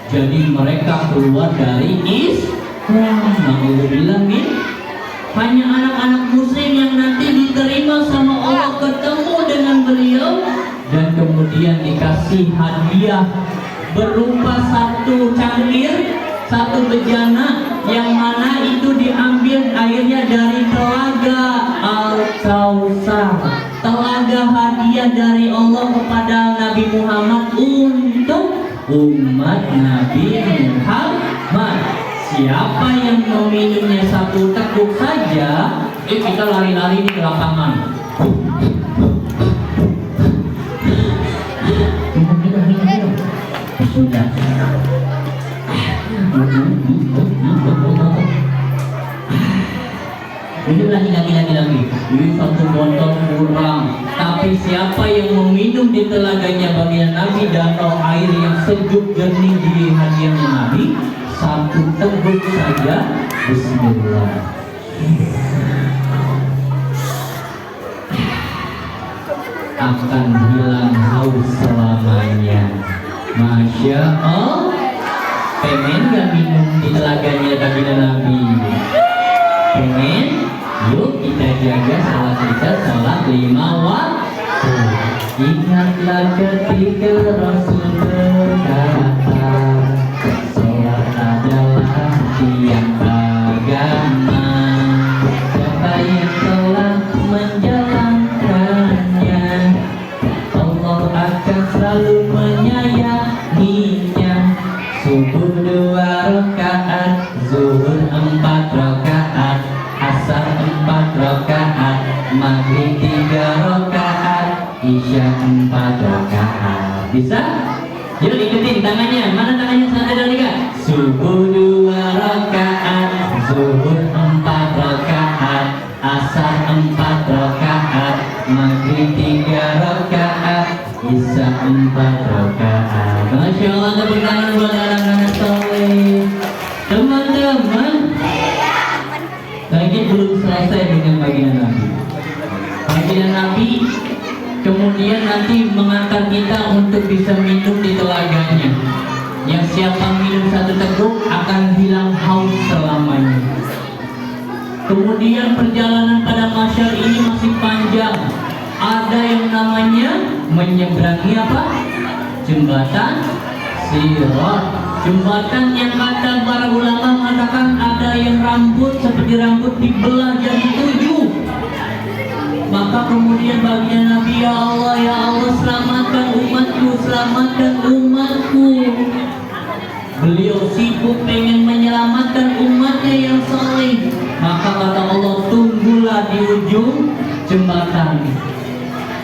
Jadi mereka keluar dari Islam. Alhamdulillah, hanya anak-anak muslim yang nanti diterima sama Allah, ketemu dengan beliau, dan kemudian dikasih hadiah berupa 1 cangkir, 1 bejana, yang mana itu diambil airnya dari telaga Al-Kautsar, telaga hadiah dari Allah kepada Nabi Muhammad untuk umat Nabi Muhammad. Siapa yang meminumnya 1 teguk saja, kita lari-lari di lapangan. Sudah. Ini lagi. Ini 1 botol kurang. Tapi siapa yang meminum di telaganya baginda Nabi, danau air yang sejuk jernih di hadiahnya Nabi, 1 teguk saja, Bismillah, akan hilang haus selamanya. Masya Allah. Pengen gak minum di telaganya baginda Nabi? Pengen? Yuk kita jaga salat kita, salat 5 waktu. Ingatlah ketika Rasul berkata, salat adalah tiang agama. Siapa yang telah menjalankannya, Allah akan selalu menyayanginya. Subuh 2 rakaat, zuhur 4 rakaat, asar 4 rakaat, maghrib 3 rakaat, isya 4 rakaat. Bisa? Yuk ikutin tangannya. Mana tangannya? Ada lihat. Subuh 2 rakaat, zuhur 4 rakaat, asar 4 rakaat, maghrib 3 rakaat, isya 4 rakaat. Masya Allah, tepuk tangan buat anak-anak soleh. Teman-teman, lagi belum selesai dengan baginda Nabi. Baginda Nabi kemudian nanti mengantar kita untuk bisa minum di telaganya. Yang siapa minum 1 teguk akan hilang haus selamanya. Kemudian perjalanan pada masyar ini masih panjang. Ada yang namanya menyeberangi apa? Jembatan Sirat. Jembatan yang kata para ulama mengatakan ada yang rambut seperti rambut dibelah jadi 7. Maka kemudian baginda Nabi, ya Allah, selamatkan umatku, selamatkan umatku. Beliau sibuk pengen menyelamatkan umatnya yang saleh. Maka kata Allah, tunggulah di ujung jembatan.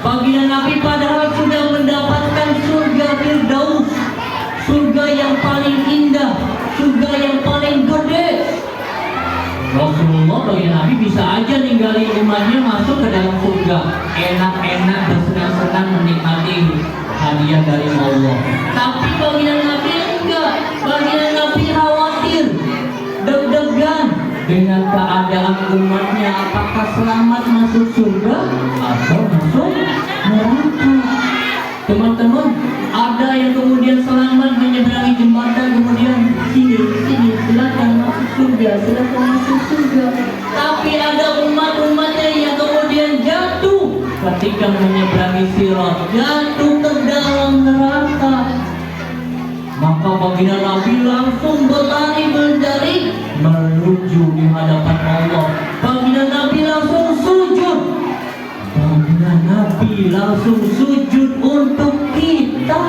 Baginda Nabi padahal sudah mendapatkan surga Firdaus, surga yang paling indah, surga yang paling gede. Rasulullah baginda Nabi bisa aja ninggalin umatnya masuk ke dalam surga, enak-enak bersenang-senang menikmati hadiah dari Allah. Tapi baginda Nabi enggak. Baginda Nabi khawatir, deg-degan dengan keadaan umatnya, apakah selamat masuk surga atau masuk neraka. Teman-teman, ada yang kemudian selamat menyeberangi jembatan, kemudian silakan masuk surga, silakan masuk surga. Tapi ada umat-umatnya yang sedang menyeberangi sirat jatuh ke dalam neraka. Maka baginda Nabi langsung berlari menjari menuju di hadapan Allah. Baginda Nabi langsung sujud. Baginda Nabi langsung sujud untuk kita.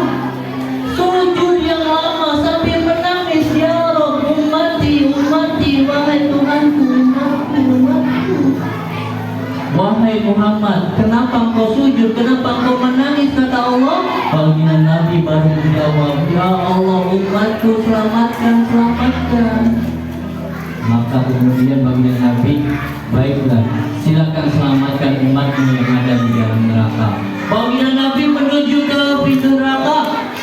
Sujud yang lama sambil menangis, ya Rabb, ummati, ummati, wahai Tuhanku, umatku, umatku. Wahai Muhammad, kenapa engkau sujud? Kenapa engkau menangis? Kata Allah. Baginda Nabi baru menjawab, ya Allah, umatku, selamatkan, selamatkan. Maka kemudian baginda Nabi, baiklah, silakan selamatkan umatmu yang ada di dalam neraka. Baginda Nabi menuju ke pintu neraka,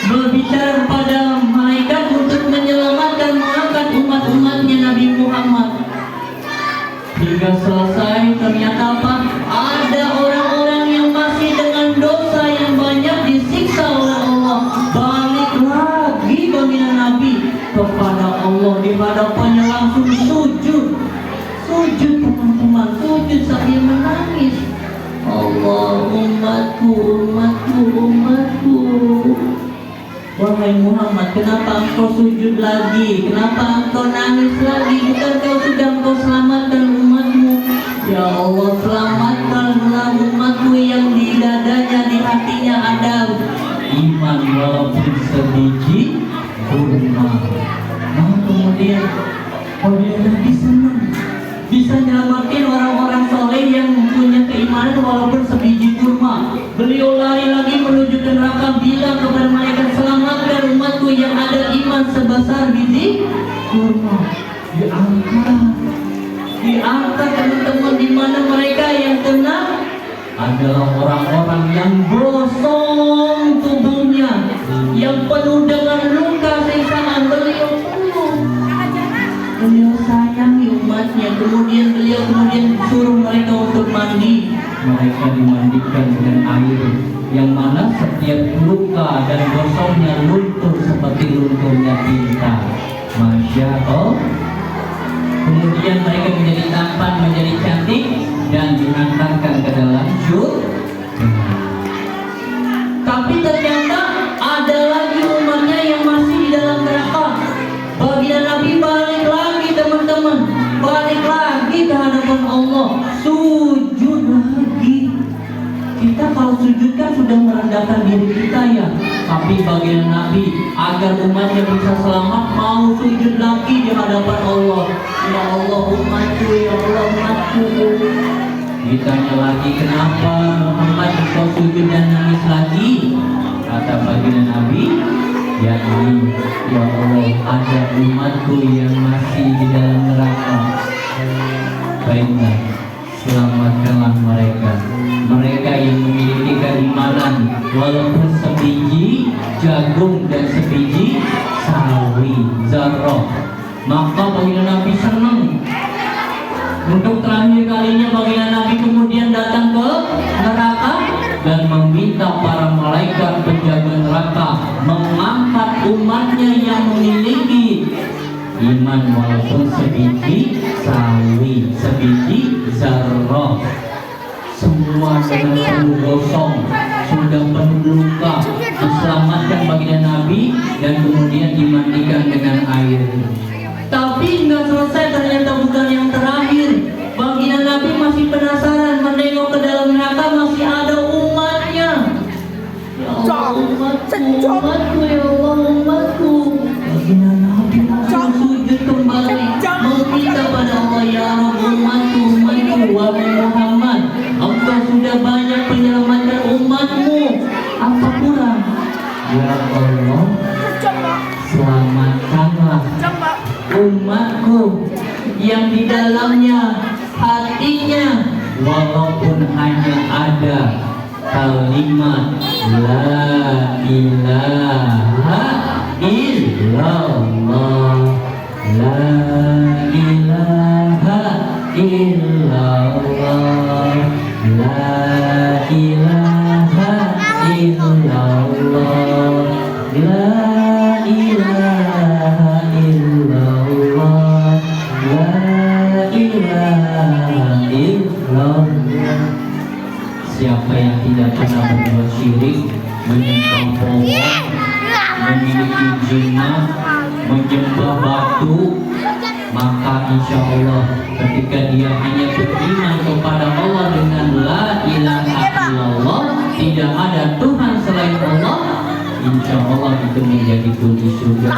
berbicara kepada malaikat untuk menyelamatkan, mengangkat umat-umatnya Nabi Muhammad. Hingga selesai, ternyata apa? Ada orang-orang yang masih dengan dosa yang banyak disiksa oleh Allah. Balik lagi baginda Nabi kepada Allah, di hadapannya langsung sujud. Sujud teman-teman, sujud sambil menangis. Allah, umatku, umatku, umatku. Wahai Muhammad, kenapa engkau sujud lagi? Kenapa engkau nangis lagi? Bukankah sudah engkau selamatkan umatmu? Ya Allah, selamatkanlah umatmu yang di dadanya, di hatinya ada iman walaupun sebiji kurma. Nah kemudian Nabi senang bisa nyelamatin orang-orang soleh yang punya keimanan walaupun sebiji kurma. Beliau lari lagi menuju ke neraka, bilang kepada malaikat, selamatkan umatku yang ada iman sebesar biji kurma. Diangkat teman-teman, di mana mereka yang kena adalah orang-orang yang gosong tubuhnya, yang penuh dengan luka siksaan. Beliau sayangi umatnya. Kemudian beliau suruh mereka untuk mandi. Mereka dimandikan dengan air yang mana setiap luka dan gosongnya luntur seperti lunturnya tinta. Masya Allah. Kemudian mereka menjadi tampan, menjadi cantik, dan dihantarkan ke dalam surga. Tapi ternyata ada lagi umatnya yang masih di dalam neraka. Baginda Nabi balik lagi teman-teman, balik lagi ke hadapan Allah, sujud lagi. Kita kalau sujud kan sudah merendahkan diri kita ya. Tapi baginda Nabi agar umatnya bisa selamat mau sujud lagi di hadapan Allah. Ya Allah umatku, ya Allah umatku. Ditanya lagi, kenapa Muhammad engkau sujud dan nangis lagi? Kata baginda Nabi, yakni ya Allah ada umatku yang masih di dalam neraka. Baiklah, selamatkanlah mereka. Mereka yang memiliki keimanan walaupun sebiji jagung dan sebiji sawi zarrah. Maka baginda Nabi senang. Untuk terakhir kalinya baginda Nabi kemudian datang ke neraka dan meminta para malaikat penjaga neraka mengangkat umatnya yang memiliki iman walaupun sebiji sawi, sebiji zarrah. Semua dengan penuh gosong, sudah penuh luka, diselamatkan baginda Nabi dan kemudian dimandikan dengan air. Tapi nggak selesai, ternyata bukan yang terakhir. Baginda Nabi masih penasaran, menengok ke dalam neraka masih ada umatnya. Ya Allah umatku, umatku, ya Allah umatku. Baginda Nabi langsung sujud kembali, meminta pada Allah, ya Rabb, umatku, umatku, wahai Muhammad, engkau sudah banyak menyelamatkan umatmu, apa kurang? Ya Allah, selamatkanlah umatku yang di dalamnya hatinya walaupun hanya ada kalimat la ilaha illallah, la ilaha illallah, la ilaha illallah, la ilaha illallah, la ilaha illallah. Siapa yang tidak insya Allah ketika dia hanya beriman kepada Allah dengan la ilaha illallah, tidak ada Tuhan selain Allah, insya Allah itu menjadi kunci surga.